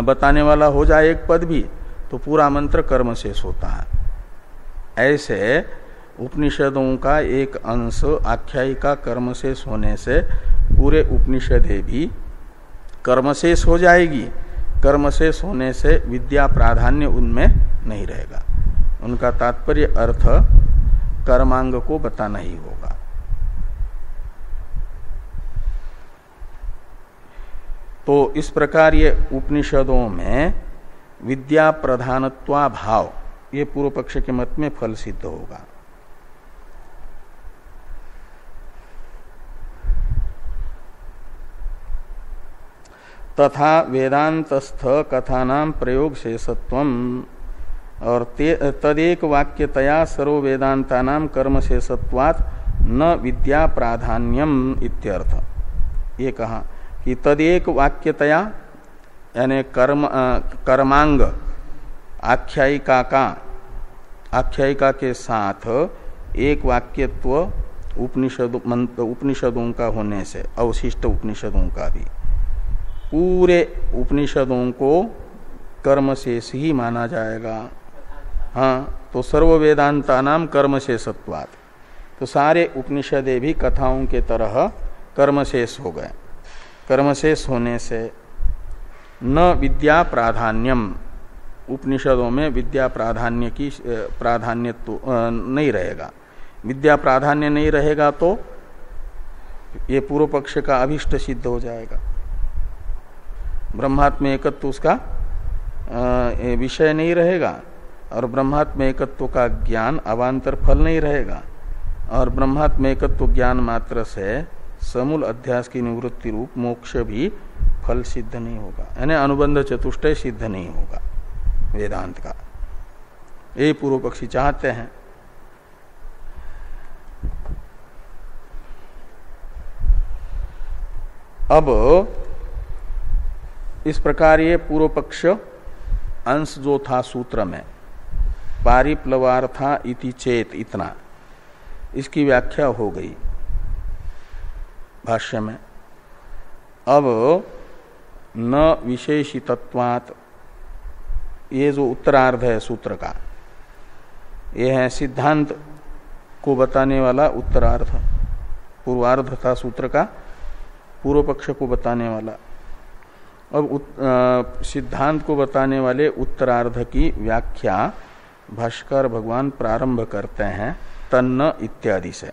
बताने वाला हो जाए एक पद भी, तो पूरा मंत्र कर्म शेष होता है। ऐसे उपनिषदों का एक अंश आख्यायिका कर्म शेष होने से पूरे उपनिषदें भी कर्म शेष हो जाएगी। कर्म शेष होने से विद्या प्राधान्य उनमें नहीं रहेगा, उनका तात्पर्य अर्थ कर्मांग को बताना ही होगा। तो इस प्रकार ये उपनिषदों में विद्या प्रधानत्वा भाव, ये पूर्व पक्ष के मत में फल सिद्ध होगा। तथा वेदांतस्थ कथानाम प्रयोग शेषत्वम, और तदेक वाक्यतया सर्व वेदांतानाम कर्म शेषत्वात् न विद्या प्राधान्यम इत्यर्थ। ये कहा कि तदेक वाक्यतया यानी कर्मांग आख्यायिका के साथ एक वाक्यत्व उपनिषदों का होने से, अवशिष्ट उपनिषदों का भी, पूरे उपनिषदों को कर्म शेष ही माना जाएगा। हाँ, तो सर्व वेदांता नाम कर्म शेषत्वात्, तो सारे उपनिषदे भी कथाओं के तरह कर्म शेष हो गए। कर्म शेष होने से न विद्या प्राधान्यम, उपनिषदों में विद्या प्राधान्य की प्राधान्यत्व नहीं रहेगा। विद्या प्राधान्य नहीं रहेगा तो ये पूर्व पक्ष का अभिष्ट सिद्ध हो जाएगा। ब्रह्मात्म एकत्व उसका विषय नहीं रहेगा, और ब्रह्मात्म एकत्व का ज्ञान अवान्तर फल नहीं रहेगा, और ब्रह्मात्म एकत्व ज्ञान मात्र से समूल अध्यास की निवृत्ति रूप मोक्ष भी फल सिद्ध नहीं होगा, यानी अनुबंध चतुष्टय सिद्ध नहीं होगा वेदांत का। यही पूर्व पक्षी चाहते हैं। अब इस प्रकार ये पूर्व पक्ष अंश जो था सूत्र में पारिप्लवार्था इति चेत, इतना, इसकी व्याख्या हो गई भाष्य में। अब न विशेषितत्वात्, ये जो उत्तरार्ध है सूत्र का, ये है सिद्धांत को बताने वाला उत्तरार्ध। पूर्वार्ध था सूत्र का, पूर्व पक्ष को बताने वाला। अब सिद्धांत को बताने वाले उत्तरार्ध की व्याख्या भाष्कर भगवान प्रारंभ करते हैं तन्न इत्यादि से।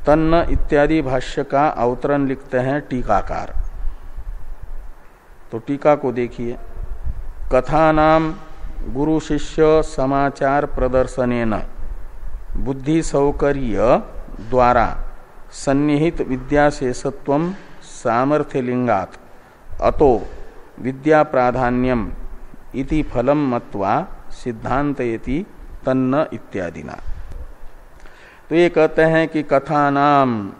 तन्न इत्यादि भाष्य का अवतरण लिखते हैं टीकाकार। तो टीका को देखिए। कथानाम गुरु शिष्य समाचार प्रदर्शनेन बुद्धि सौकर्य द्वारा सन्निहित विद्याशेषत्वं सामर्थ्य लिंगात अतो विद्या प्राधान्यम इति फलम मत्वा सिद्धांतयति तन्न इत्यादिना। तो ये कहते हैं कि कथानाम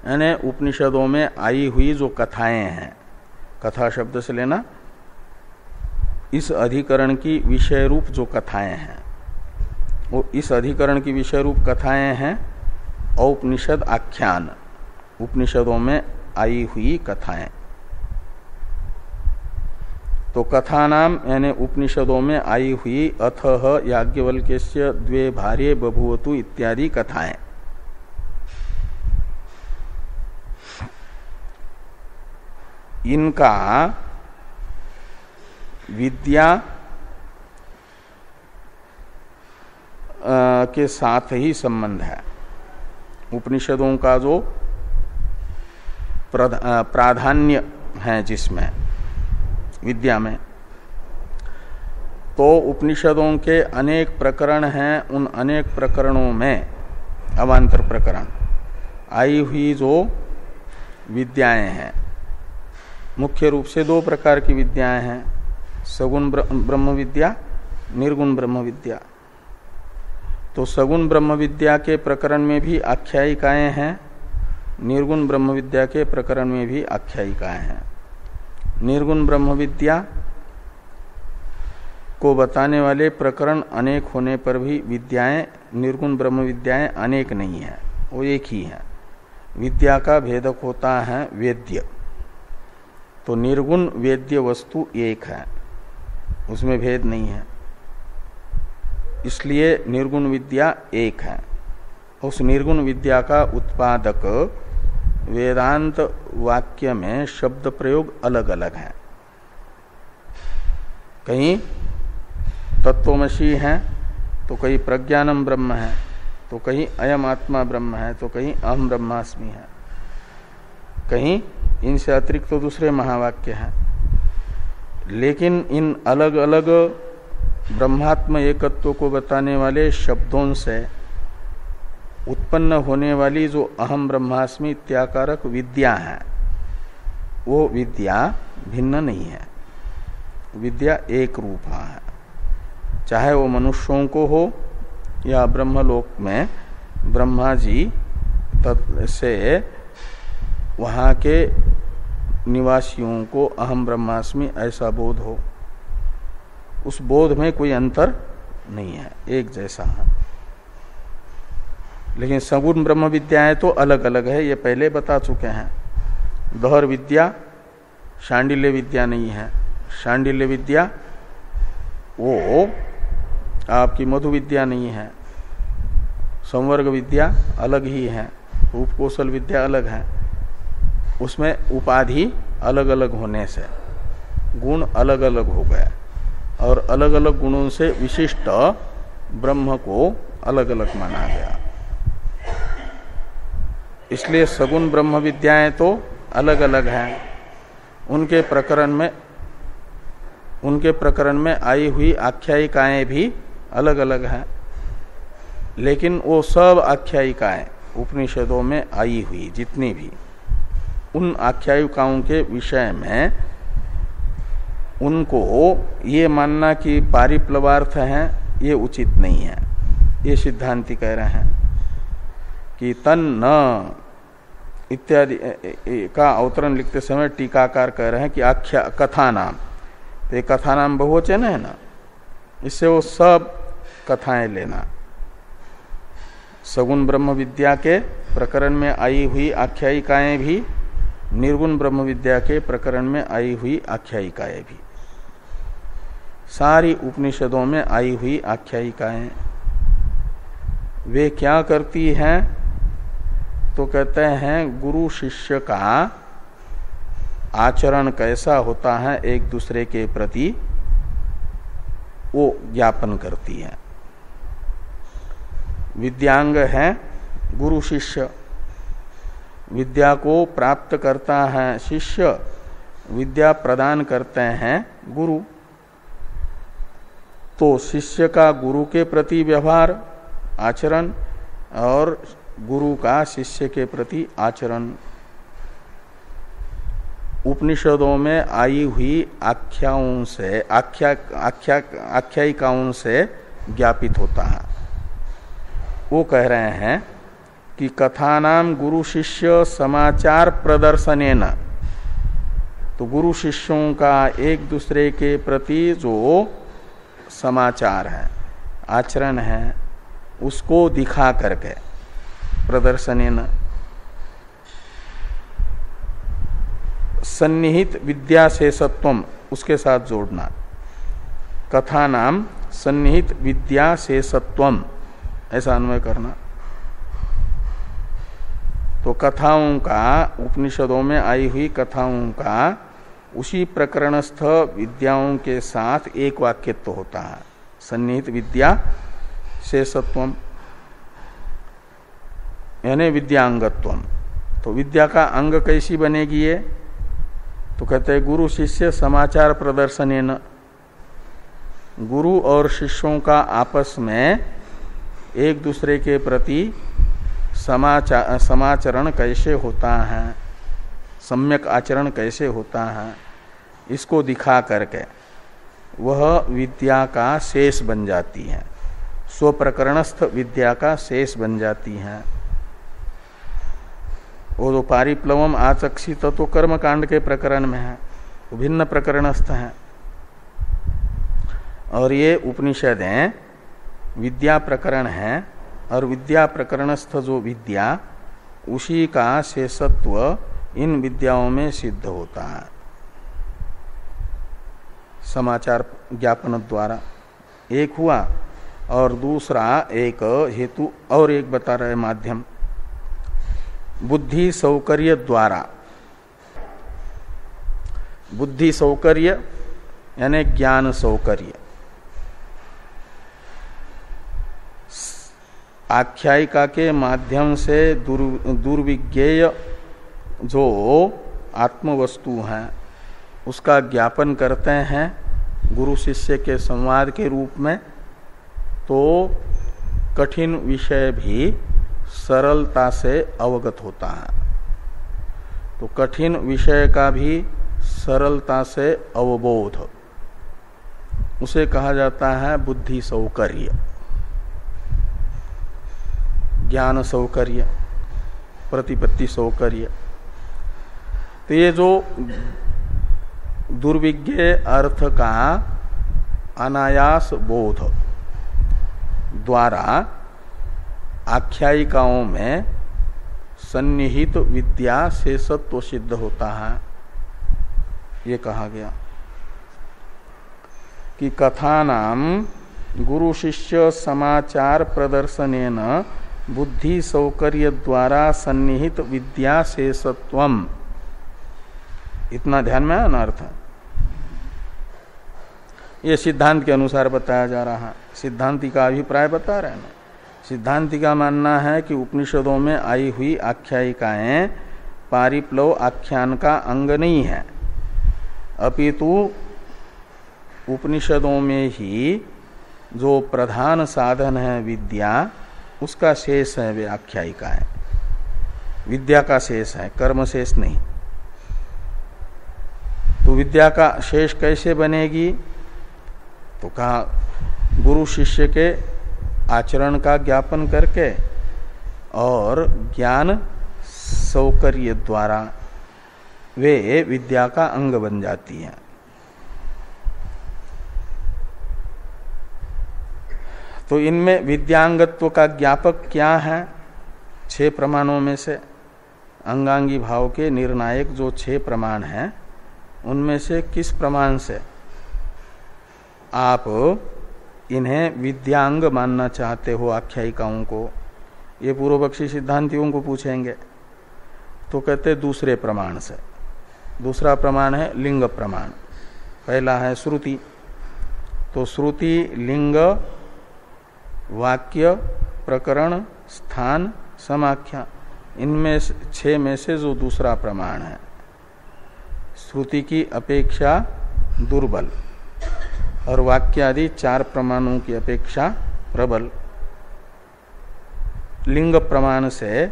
यानी उपनिषदों में आई हुई जो कथाएं हैं, कथा शब्द से लेना इस अधिकरण की विषय रूप जो कथाएं हैं, वो इस अधिकरण की विषय रूप कथाएं हैं औपनिषद आख्यान, उपनिषदों में आई हुई कथाएं। तो कथानाम यानी उपनिषदों में आई हुई अथः याज्ञवल्क्यस्य द्वे भार्ये बभूवतु इत्यादि कथाएं। इनका विद्या के साथ ही संबंध है। उपनिषदों का जो प्राधान्य है जिसमें विद्या में, तो उपनिषदों के अनेक प्रकरण हैं। उन अनेक प्रकरणों में अवान्तर प्रकरण आई हुई जो विद्याएं हैं, मुख्य रूप से दो प्रकार की विद्याएं हैं, सगुण ब्रह्म विद्या, निर्गुण ब्रह्म विद्या। तो सगुण ब्रह्म विद्या के प्रकरण में भी आख्यायिकाएं हैं, निर्गुण ब्रह्म विद्या के प्रकरण में भी आख्यायिकाएं हैं। निर्गुण ब्रह्म विद्या को बताने वाले प्रकरण अनेक होने पर भी विद्याएं, निर्गुण ब्रह्म विद्याएं अनेक नहीं है, वो एक ही है। विद्या का भेदक होता है वेद्य। तो निर्गुण वेद्य वस्तु एक है, उसमें भेद नहीं है, इसलिए निर्गुण विद्या एक है। उस निर्गुण विद्या का उत्पादक वेदांत वाक्य में शब्द प्रयोग अलग अलग है। कहीं तत्वमसी है तो कहीं प्रज्ञानम ब्रह्म है, तो कहीं अयम आत्मा ब्रह्म है, तो कहीं अहम ब्रह्मास्मि है, कहीं इनसे अतिरिक्त तो दूसरे महावाक्य हैं। लेकिन इन अलग अलग ब्रह्मात्म एकत्व को बताने वाले शब्दों से उत्पन्न होने वाली जो अहम ब्रह्मास्मि इत्याकारक विद्या है, वो विद्या भिन्न नहीं है, विद्या एक रूपा है। चाहे वो मनुष्यों को हो या ब्रह्मलोक में ब्रह्मा जी से वहाँ के निवासियों को अहम ब्रह्मास्मि ऐसा बोध हो, उस बोध में कोई अंतर नहीं है, एक जैसा है। लेकिन सगुण ब्रह्म विद्याएं तो अलग अलग है, ये पहले बता चुके हैं। दहर विद्या शांडिल्य विद्या नहीं है। शांडिल्य विद्या वो आपकी मधु विद्या नहीं है। संवर्ग विद्या अलग ही है, उपकोशल विद्या अलग है। उसमें उपाधि अलग अलग होने से गुण अलग अलग हो गए और अलग अलग गुणों से विशिष्ट ब्रह्म को अलग अलग माना गया। इसलिए सगुण ब्रह्म विद्याएं तो अलग अलग हैं। उनके प्रकरण में आई हुई आख्यायिकाएं भी अलग अलग हैं। लेकिन वो सब आख्यायिकाएं उपनिषदों में आई हुई जितनी भी, उन आख्यायिकाओं के विषय में उनको ये मानना कि पारिप्लवार्थ हैं, ये उचित नहीं है। ये सिद्धांति कह रहे हैं कि तन्न इत्यादि का अवतरण लिखते समय टीकाकार कह रहे हैं कि आख्या कथा नाम, तो ये कथा नाम बहुवचन है ना, इससे वो सब कथाएं लेना। सगुण ब्रह्म विद्या के प्रकरण में आई हुई आख्यायिकाएं भी, निर्गुण ब्रह्म विद्या के प्रकरण में आई हुई आख्यायिकाएं भी, सारी उपनिषदों में आई हुई आख्यायिकाएं वे क्या करती हैं, तो कहते हैं गुरु शिष्य का आचरण कैसा होता है एक दूसरे के प्रति, वो ज्ञापन करती है। विद्यांग है गुरु शिष्य, विद्या को प्राप्त करता है शिष्य, विद्या प्रदान करते हैं गुरु। तो शिष्य का गुरु के प्रति व्यवहार आचरण और गुरु का शिष्य के प्रति आचरण उपनिषदों में आई हुई आख्याओं से आख्यायिकाओं से ज्ञापित होता है। वो कह रहे हैं कि कथानाम गुरु शिष्य समाचार प्रदर्शनेन, तो गुरु शिष्यों का एक दूसरे के प्रति जो समाचार है आचरण है उसको दिखा करके, प्रदर्शनेन सन्निहित विद्या शेषत्वम उसके साथ जोड़ना, कथा नाम सन्निहित विद्या शेषत्वम ऐसा अन्वय करना। तो कथाओं का, उपनिषदों में आई हुई कथाओं का उसी प्रकरणस्थ विद्याओं के साथ एक वाक्यत्व होता है, सन्निहित विद्या शेषत्वम यानी विद्यांगत्वम। तो विद्या का अंग कैसी बनेगी ये, तो कहते हैं गुरु शिष्य समाचार प्रदर्शनेन, गुरु और शिष्यों का आपस में एक दूसरे के प्रति समाचरण कैसे होता है, सम्यक आचरण कैसे होता है, इसको दिखा करके वह विद्या का शेष बन जाती है, स्वप्रकरणस्थ विद्या का शेष बन जाती है। वो जो पारिप्लवम आचक्षी तो कर्म कांड के प्रकरण में है, भिन्न प्रकरणस्थ है, और ये उपनिषदें विद्या प्रकरण है, और विद्या प्रकरणस्थ जो विद्या उसी का शेषत्व इन विद्याओं में सिद्ध होता है समाचार ज्ञापन द्वारा। एक हुआ, और दूसरा एक हेतु और एक बता रहे माध्यम, बुद्धि सौकर्य द्वारा। बुद्धि सौकर्य यानी ज्ञान सौकर्य, आख्यायिका के माध्यम से दुर्विज्ञेय जो आत्मवस्तु है उसका ज्ञापन करते हैं गुरु शिष्य के संवाद के रूप में, तो कठिन विषय भी सरलता से अवगत होता है। तो कठिन विषय का भी सरलता से अवबोध, उसे कहा जाता है बुद्धि सौकर्य, ज्ञान सौकर्य, प्रतिपत्ति सौकर्य। तो ये जो दुर्विज्ञेय अर्थ का अनायास बोध द्वारा आख्यायिकाओं में सन्निहित विद्या से सत्व सिद्ध होता है, ये कहा गया कि कथा नाम गुरु शिष्य समाचार प्रदर्शनेन बुद्धि सौकर्य द्वारा सन्निहित विद्या शेषत्वम, इतना ध्यान में है ना अर्थ। ये सिद्धांत के अनुसार बताया जा रहा है, सिद्धांति का अभिप्राय बता रहे हैं। सिद्धांति का मानना है कि उपनिषदों में आई हुई आख्यायिकाएं पारिप्लव आख्यान का अंग नहीं है, अपितु उपनिषदों में ही जो प्रधान साधन है विद्या उसका शेष है वे आख्यायिकाएं, विद्या का शेष है, कर्म शेष नहीं। तो विद्या का शेष कैसे बनेगी, तो कहा गुरु शिष्य के आचरण का ज्ञापन करके और ज्ञान सौकर्य द्वारा वे विद्या का अंग बन जाती हैं। तो इनमें विद्यांगत्व का ज्ञापक क्या है? 6 प्रमाणों में से अंगांगी भाव के निर्णायक जो 6 प्रमाण हैं उनमें से किस प्रमाण से आप इन्हें विद्यांग मानना चाहते हो आख्यायिकाओं को? ये पूर्व पक्षी सिद्धांतियों को पूछेंगे। तो कहते दूसरे प्रमाण से। दूसरा प्रमाण है लिंग प्रमाण, पहला है श्रुति। तो श्रुति लिंग, वाक्य, प्रकरण, स्थान, समाख्या, इनमें 6 में से जो दूसरा प्रमाण है श्रुति की अपेक्षा दुर्बल और वाक्य आदि 4 प्रमाणों की अपेक्षा प्रबल। लिंग प्रमाण से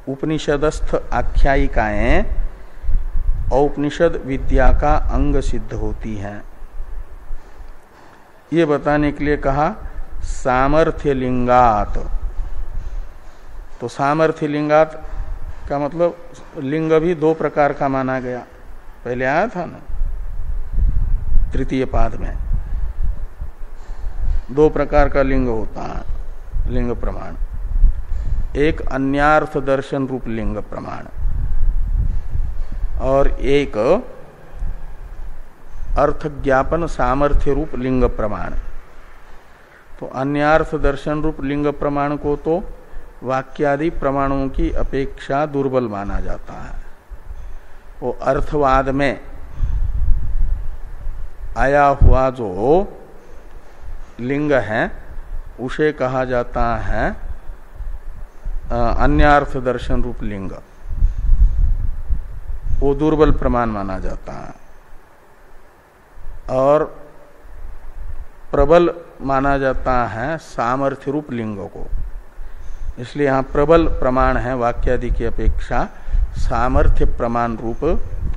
उपनिषदस्थ आख्यायिकाएं औपनिषद विद्या का अंग सिद्ध होती हैं। ये बताने के लिए कहा सामर्थ्य लिंगात। तो सामर्थ्य लिंगात का मतलब लिंग भी 2 प्रकार का माना गया, पहले आया था ना तृतीय पाद में। 2 प्रकार का लिंग होता है लिंग प्रमाण। एक अन्यार्थ दर्शन रूप लिंग प्रमाण और एक अर्थ ज्ञापन सामर्थ्य रूप लिंग प्रमाण। तो अन्यार्थ दर्शन रूप लिंग प्रमाण को तो वाक्यादि प्रमाणों की अपेक्षा दुर्बल माना जाता है। वो अर्थवाद में आया हुआ जो लिंग है उसे कहा जाता है अन्यार्थ दर्शन रूप लिंग। वो दुर्बल प्रमाण माना जाता है और प्रबल माना जाता है सामर्थ्य रूप लिंग को। इसलिए यहाँ प्रबल प्रमाण है वाक्यादि की अपेक्षा सामर्थ्य प्रमाण रूप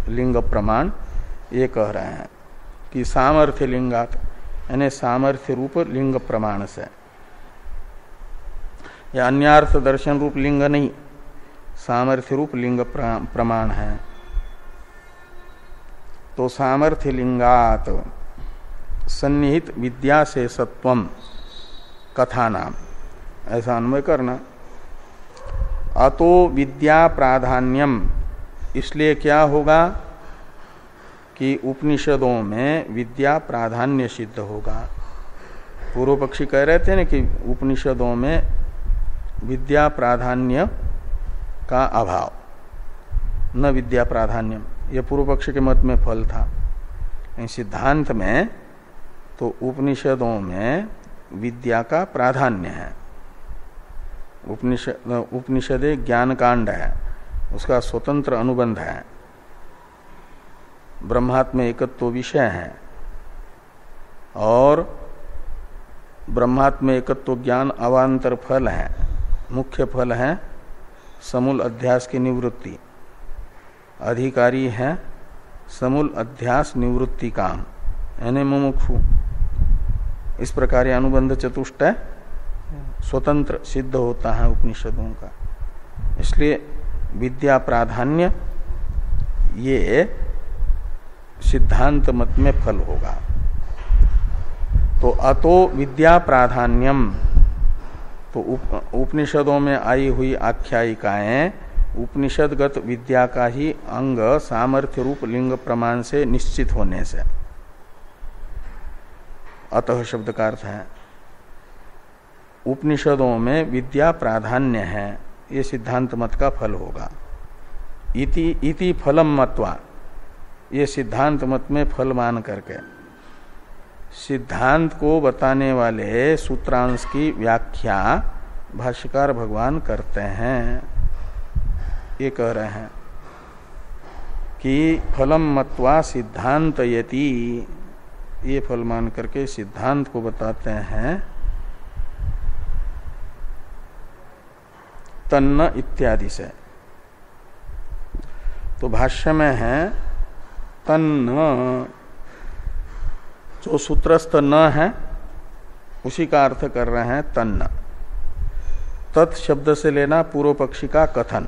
लिंग प्रमाण। ये कह रहे हैं कि सामर्थ्य लिंगात यानी सामर्थ्य रूप लिंग प्रमाण से। यह अन्यार्थ दर्शन रूप लिंग नहीं, सामर्थ्य रूप लिंग प्रमाण है। तो सामर्थ्य लिंगात सन्निहित विद्या से सत्वम कथा नाम, ऐसा अन्वय करना। अतो विद्या प्राधान्यम, इसलिए क्या होगा कि उपनिषदों में विद्या प्राधान्य सिद्ध होगा। पूर्व पक्षी कह रहे थे ना कि उपनिषदों में विद्या प्राधान्य का अभाव, न विद्या प्राधान्यम, यह पूर्व पक्ष के मत में फल था। सिद्धांत में तो उपनिषदों में विद्या का प्राधान्य है। उपनिषद ज्ञान कांड है, उसका स्वतंत्र अनुबंध है, ब्रह्मात्म एकत्व विषय है और ब्रह्मात्म एकत्व ज्ञान अवांतर फल है। मुख्य फल है समूल अध्यास की निवृत्ति, अधिकारी है समूल अध्यास निवृत्ति काम यानी मुमुक्षु। इस प्रकार अनुबंध चतुष्टय स्वतंत्र सिद्ध होता है उपनिषदों का। इसलिए विद्या प्राधान्य ये सिद्धांत मत में फल होगा। तो अतो विद्या प्राधान्यम, तो उपनिषदों में आई हुई आख्यायिकाएं उपनिषदगत विद्या का ही अंग सामर्थ्य रूप लिंग प्रमाण से निश्चित होने से, अतः शब्द का अर्थ है उपनिषदों में विद्या प्राधान्य है, ये सिद्धांत मत का फल होगा। इति फलम मत्वा, ये सिद्धांत मत में फल मान करके सिद्धांत को बताने वाले सूत्रांश की व्याख्या भाष्यकार भगवान करते हैं। ये कह रहे हैं कि फलम मत्वा सिद्धांत यति, ये फल मान करके सिद्धांत को बताते हैं तन्न इत्यादि से। तो भाष्य में है तन्न, जो सूत्रस्थ न है उसी का अर्थ कर रहे हैं तन्न। तत् शब्द से लेना पूर्व पक्षी का कथन,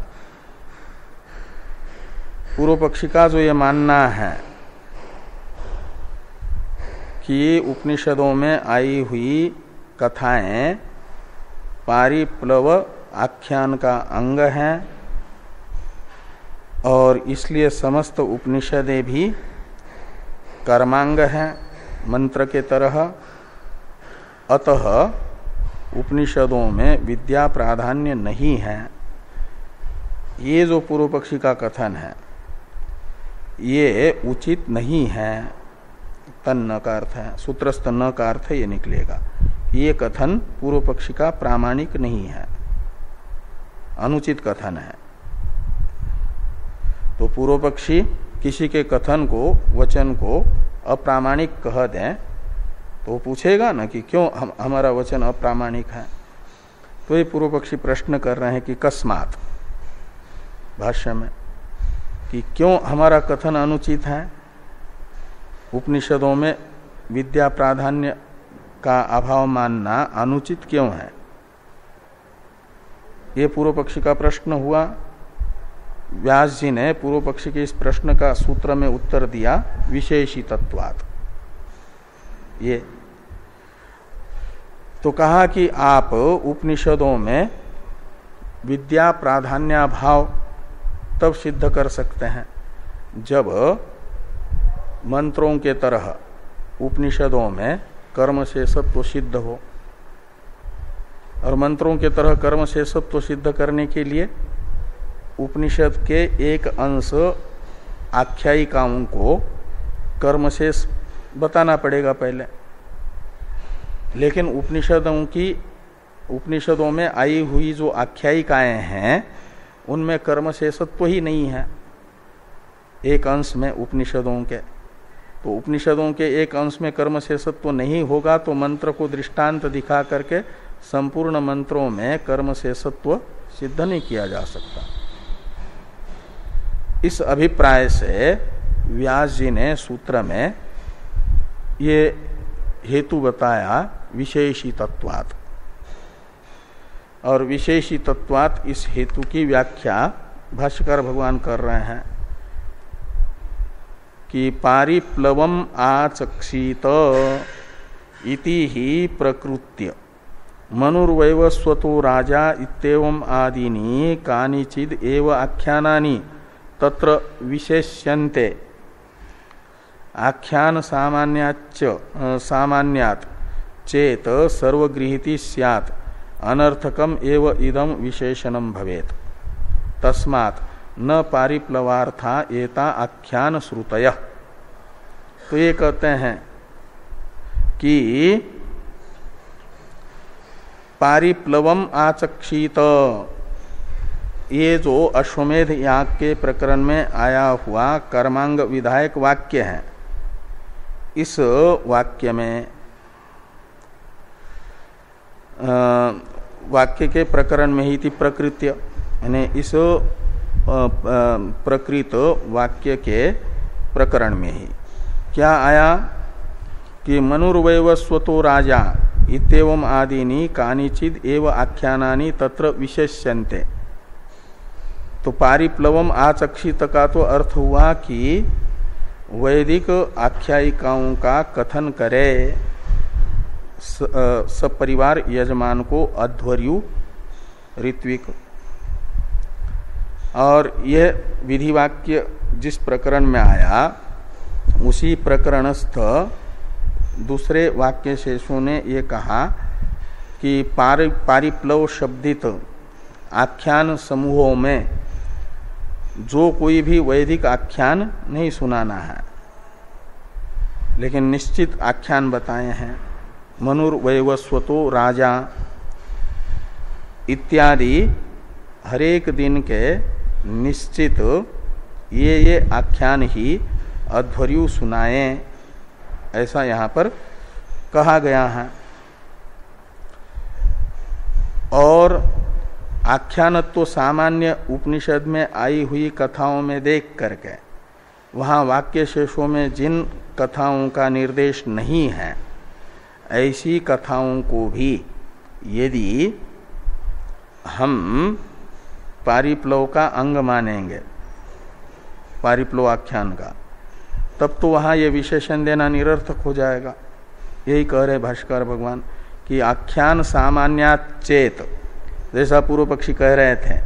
पूर्व पक्षी का जो ये मानना है कि उपनिषदों में आई हुई कथाएं पारिप्लव आख्यान का अंग हैं और इसलिए समस्त उपनिषदें भी कर्मांग हैं मंत्र के तरह, अतः उपनिषदों में विद्या प्राधान्य नहीं है। ये जो पूर्व पक्षी का कथन है ये उचित नहीं है। तन्न का अर्थ है, सूत्रस्थ न का अर्थ ये निकलेगा। ये कथन पूर्व पक्षी का प्रामाणिक नहीं है, अनुचित कथन है। तो पूर्व पक्षी किसी के कथन को, वचन को अप्रामाणिक कह दें तो पूछेगा ना कि क्यों हमारा वचन अप्रामाणिक है। तो ये पूर्व पक्षी प्रश्न कर रहे हैं कि कस्मात, भाष्य में, कि क्यों हमारा कथन अनुचित है। उपनिषदों में विद्या प्राधान्य का अभाव मानना अनुचित क्यों है, ये पूर्व पक्षी का प्रश्न हुआ। व्यास जी ने पूर्व पक्षी के इस प्रश्न का सूत्र में उत्तर दिया विशेषी तत्वात्। ये तो कहा कि आप उपनिषदों में विद्या प्राधान्याभाव तब सिद्ध कर सकते हैं जब मंत्रों के तरह उपनिषदों में कर्म शेषत्व सिद्ध हो। और मंत्रों के तरह कर्म शेषत्व सिद्ध करने के लिए उपनिषद के एक अंश आख्यायिकाओं को कर्मशेष बताना पड़ेगा पहले। लेकिन उपनिषदों में आई हुई जो आख्यायिकाएं हैं उनमें कर्मशेषत्व ही नहीं है एक अंश में उपनिषदों के। तो उपनिषदों के एक अंश में कर्मशेषत्व नहीं होगा तो मंत्र को दृष्टांत दिखा करके संपूर्ण मंत्रों में कर्मशेषत्व सिद्ध नहीं किया जा सकता। इस अभिप्राय से व्यास जी ने सूत्र में ये हेतु बताया विशेषी तत्वात्। और विशेषी तत्वात् इस हेतु की व्याख्या भाष्यकार भगवान कर रहे हैं कि पारिप्लवम आचक्षित इति ही प्रकृत्य मनुर्वैव स्वतो राजा इत्येवम् आदीनि कानिचिद एव आख्यानानि तत्र विशेष्यन्ते आख्यान सामान्यात् चेत सर्वगृहीति स्यात् अनर्थकम एव इदम विशेषणम भवेत् तस्मात् न पारिप्लवार्था एता आख्यान श्रुतयः। तो ये कहते हैं कि पारिप्लवम आचक्षित, ये जो अश्वमेध याग के प्रकरण में आया हुआ कर्मांग विधायक वाक्य है, इस वाक्य में वाक्य के प्रकरण में ही थी प्रकृत्य, यानी इस प्रकृत वाक्य के प्रकरण में ही क्या आया कि मनुर्वैव स्वतो राजा इत्येवम् आदीनि कानिचिद एव आख्यानानि तत्र विशेष्यन्ते। तो पारिप्लवम आचक्षित का तो अर्थ हुआ कि वैदिक आख्यायिकाओं का कथन करे सपरिवार यजमान को अध्वर्यु ऋत्विक। और यह विधिवाक्य जिस प्रकरण में आया उसी प्रकरणस्थ दूसरे वाक्य शेषों ने ये कहा कि पारिप्लव शब्दित आख्यान समूहों में जो कोई भी वैदिक आख्यान नहीं सुनाना है, लेकिन निश्चित आख्यान बताए हैं। मनुर्वैवस्वतो राजा इत्यादि हरेक दिन के निश्चित ये आख्यान ही अध्वर्यु सुनाए, ऐसा यहाँ पर कहा गया है। और आख्यानत्व सामान्य उपनिषद में आई हुई कथाओं में देख करके वहाँ वाक्य शेषों में जिन कथाओं का निर्देश नहीं है, ऐसी कथाओं को भी यदि हम पारिप्लव का अंग मानेंगे पारिप्लव आख्यान का, तब तो वहां ये विशेषण देना निरर्थक हो जाएगा। यही कह रहे भाष्कर भगवान कि आख्यान सामान्यात चेत, जैसा पूर्व पक्षी कह रहे थे,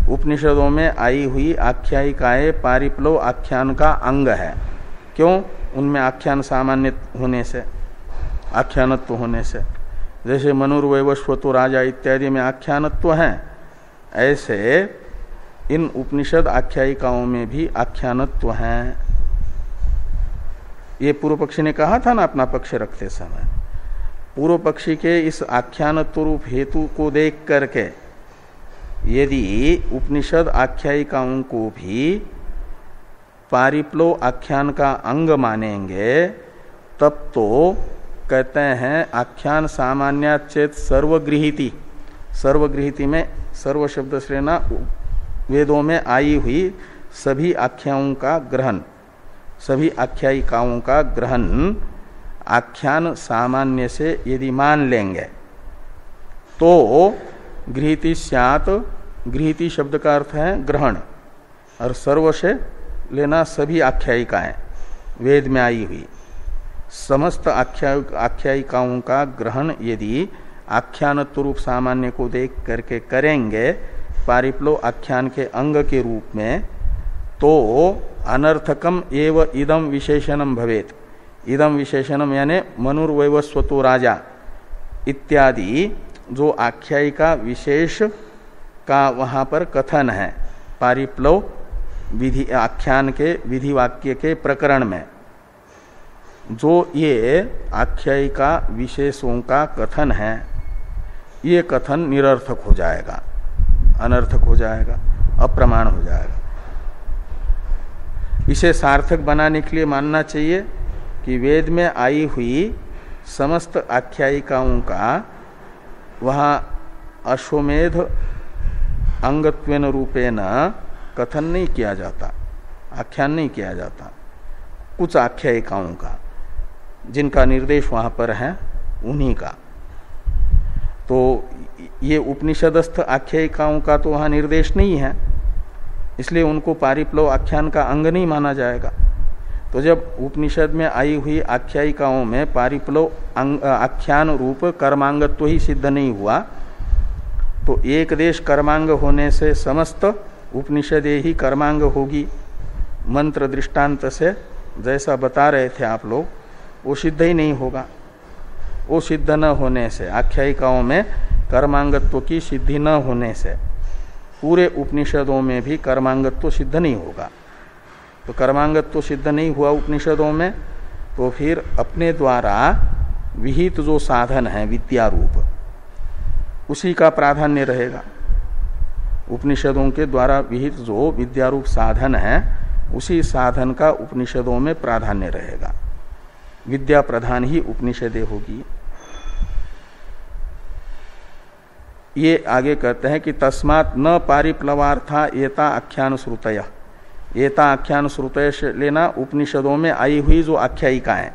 उपनिषदों में आई हुई आख्यायिकाएं पारिप्लव आख्यान का अंग है। क्यों? उनमें आख्यान सामान्य होने से, आख्यानत्व होने से। जैसे मनुर्वैवस्वतो राजा इत्यादि में आख्यानत्व है, ऐसे इन उपनिषद आख्यायिकाओं में भी आख्यानत्व है। ये पूर्व पक्षी ने कहा था ना अपना पक्ष रखते समय। पूर्व पक्षी के इस आख्यानत्व रूप हेतु को देख करके यदि उपनिषद आख्यायिकाओं को भी पारिप्लव आख्यान का अंग मानेंगे, तब तो कहते हैं आख्यान सामान्यात चेत सर्वगृहीति। सर्वगृहीति में सर्व शब्द से लेना वेदों में आई हुई सभी आख्याओं का ग्रहण, सभी आख्यायिकाओं का ग्रहण आख्यान सामान्य से यदि मान लेंगे तो गृहीति स्यात्। गृहीति शब्द का अर्थ है ग्रहण, और सर्व से लेना सभी आख्यायिकाएं, वेद में आई हुई समस्त आख्यायिकाओं का ग्रहण यदि आख्यानत्व रूप सामान्य को देख करके करेंगे पारिप्लव आख्यान के अंग के रूप में, तो अनर्थकम एव इदम विशेषणम भवेत। इदम विशेषणम यानी मनुर्वैवस्वतो राजा इत्यादि जो आख्यायिका विशेष का वहां पर कथन है पारिप्लव विधि आख्यान के विधि वाक्य के प्रकरण में, जो ये आख्यायिका विशेषों का कथन है, ये कथन निरर्थक हो जाएगा, अनर्थक हो जाएगा, अप्रमाण हो जाएगा। इसे सार्थक बनाने के लिए मानना चाहिए कि वेद में आई हुई समस्त आख्यायिकाओं का वहाँ अश्वमेध अंगत्वेन रूपेण कथन नहीं किया जाता, आख्यान नहीं किया जाता। कुछ आख्यायिकाओं का जिनका निर्देश वहां पर है उन्हीं का, तो ये उपनिषदस्थ आख्यायिकाओं का तो वहां निर्देश नहीं है, इसलिए उनको पारिप्लव आख्यान का अंग नहीं माना जाएगा। तो जब उपनिषद में आई हुई आख्यायिकाओं में पारिप्लव आख्यान रूप कर्मांगत्व ही सिद्ध नहीं हुआ, तो एक देश कर्मांग होने से समस्त उपनिषदे ही कर्मांग होगी। मंत्र दृष्टांत से जैसा बता रहे थे आप लोग, वो सिद्ध ही नहीं होगा। वो सिद्ध न होने से, आख्यायिकाओं में कर्मांगत्व की सिद्धि न होने से पूरे उपनिषदों में भी कर्मांगत्व सिद्ध नहीं होगा। तो कर्मांगत्व सिद्ध नहीं हुआ उपनिषदों में, तो फिर अपने द्वारा विहित जो साधन है विद्या रूप, उसी का प्राधान्य रहेगा। उपनिषदों के द्वारा विहित जो विद्यारूप साधन है, उसी साधन का उपनिषदों में प्राधान्य रहेगा। विद्या प्रधान ही उपनिषदे होगी। ये आगे कहते हैं कि तस्मात् न पारिप्लवार्था एता आख्यान श्रुतय। एता आख्यान श्रुतय लेना उपनिषदों में आई हुई जो आख्यायिकाएं,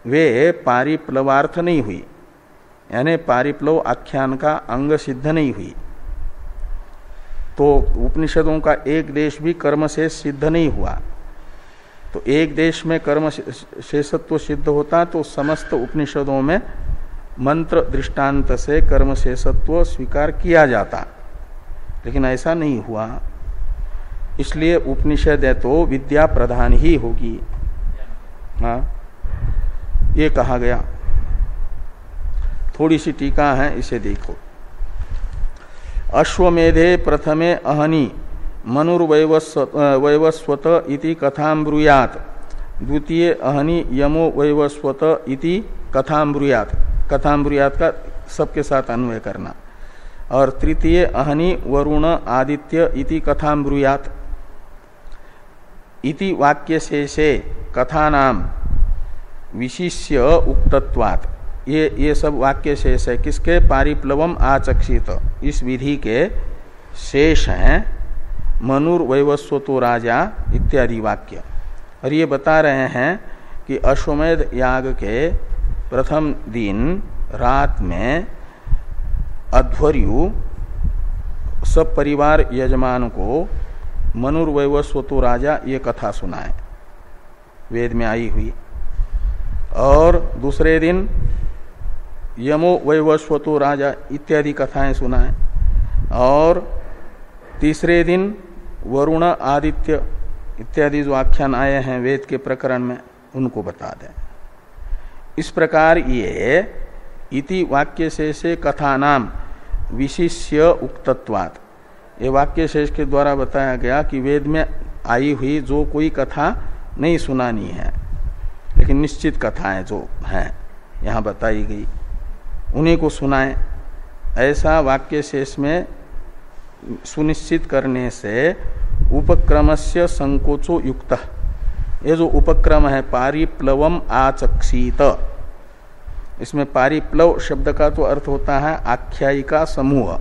वे पारिप्लवार्थ नहीं हुई, यानी पारिप्लव आख्यान का अंग सिद्ध नहीं हुई। तो उपनिषदों का एक देश भी कर्म से सिद्ध नहीं हुआ। तो एक देश में कर्म शेषत्व सिद्ध होता तो समस्त उपनिषदों में मंत्र दृष्टांत से कर्म शेषत्व स्वीकार किया जाता, लेकिन ऐसा नहीं हुआ। इसलिए उपनिषद है तो विद्या प्रधान ही होगी। हाँ, ये कहा गया। थोड़ी सी टीका है, इसे देखो। अश्वमेधे प्रथमे अहनि मनुर्वैवस्वत इति कथां ब्रूयात्, द्वितीय अहनि यमो वैवस्वत इति कथां ब्रूयात्। कथां ब्रूयात् का सबके साथ अन्वय करना। और तृतीय अहनि वरुण आदित्य इति कथां ब्रूयात्। इति वाक्य से कथानाम विशिष्य उक्तत्वात्। ये सब वाक्य शेष है किसके? पारिप्लवम आचक्षित, इस विधि के शेष हैं मनुर्वैवस्वतो राजा इत्यादि वाक्य। और ये बता रहे हैं कि अश्वमेध याग के प्रथम दिन रात में अध्वर्यु सब परिवार यजमान को मनुर्वैवस्वतो राजा ये कथा सुनाए, वेद में आई हुई। और दूसरे दिन यमो वैवस्वतो राजा इत्यादि कथाएं सुनाए। और तीसरे दिन वरुण आदित्य इत्यादि जो आख्यान आए हैं वेद के प्रकरण में उनको बता दें। इस प्रकार ये इति वाक्य शेषे कथा नाम विशिष्य उक्तत्वात्, ये वाक्य शेष के द्वारा बताया गया कि वेद में आई हुई जो कोई कथा नहीं सुनानी है, लेकिन निश्चित कथाएं जो हैं यहाँ बताई गई उन्हीं को सुनाएं। ऐसा वाक्य शेष में सुनिश्चित करने से उपक्रमस्य संकोचो युक्त, ये जो उपक्रम है पारिप्लवम आचक्षित, इसमें पारिप्लव शब्द का तो अर्थ होता है आख्यायिका समूह।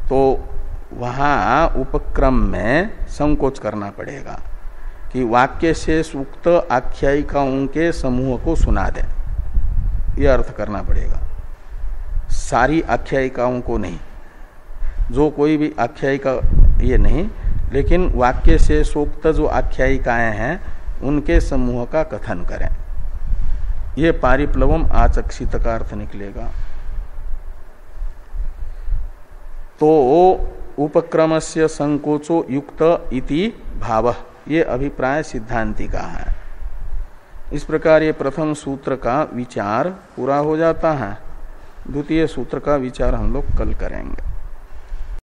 तो वहां उपक्रम में संकोच करना पड़ेगा कि वाक्य से उक्त आख्यायिकाओं के समूह को सुना दे, यह अर्थ करना पड़ेगा। सारी आख्यायिकाओं को नहीं, जो कोई भी आख्यायिका ये नहीं, लेकिन वाक्य से सूक्त जो आख्यायिकाएं हैं उनके समूह का कथन करें, ये पारिप्लवम आचक्षित का अर्थ निकलेगा। तो उपक्रमस्य संकोचो युक्त इति भाव, ये अभिप्राय सिद्धांति का है। इस प्रकार ये प्रथम सूत्र का विचार पूरा हो जाता है। द्वितीय सूत्र का विचार हम लोग कल करेंगे।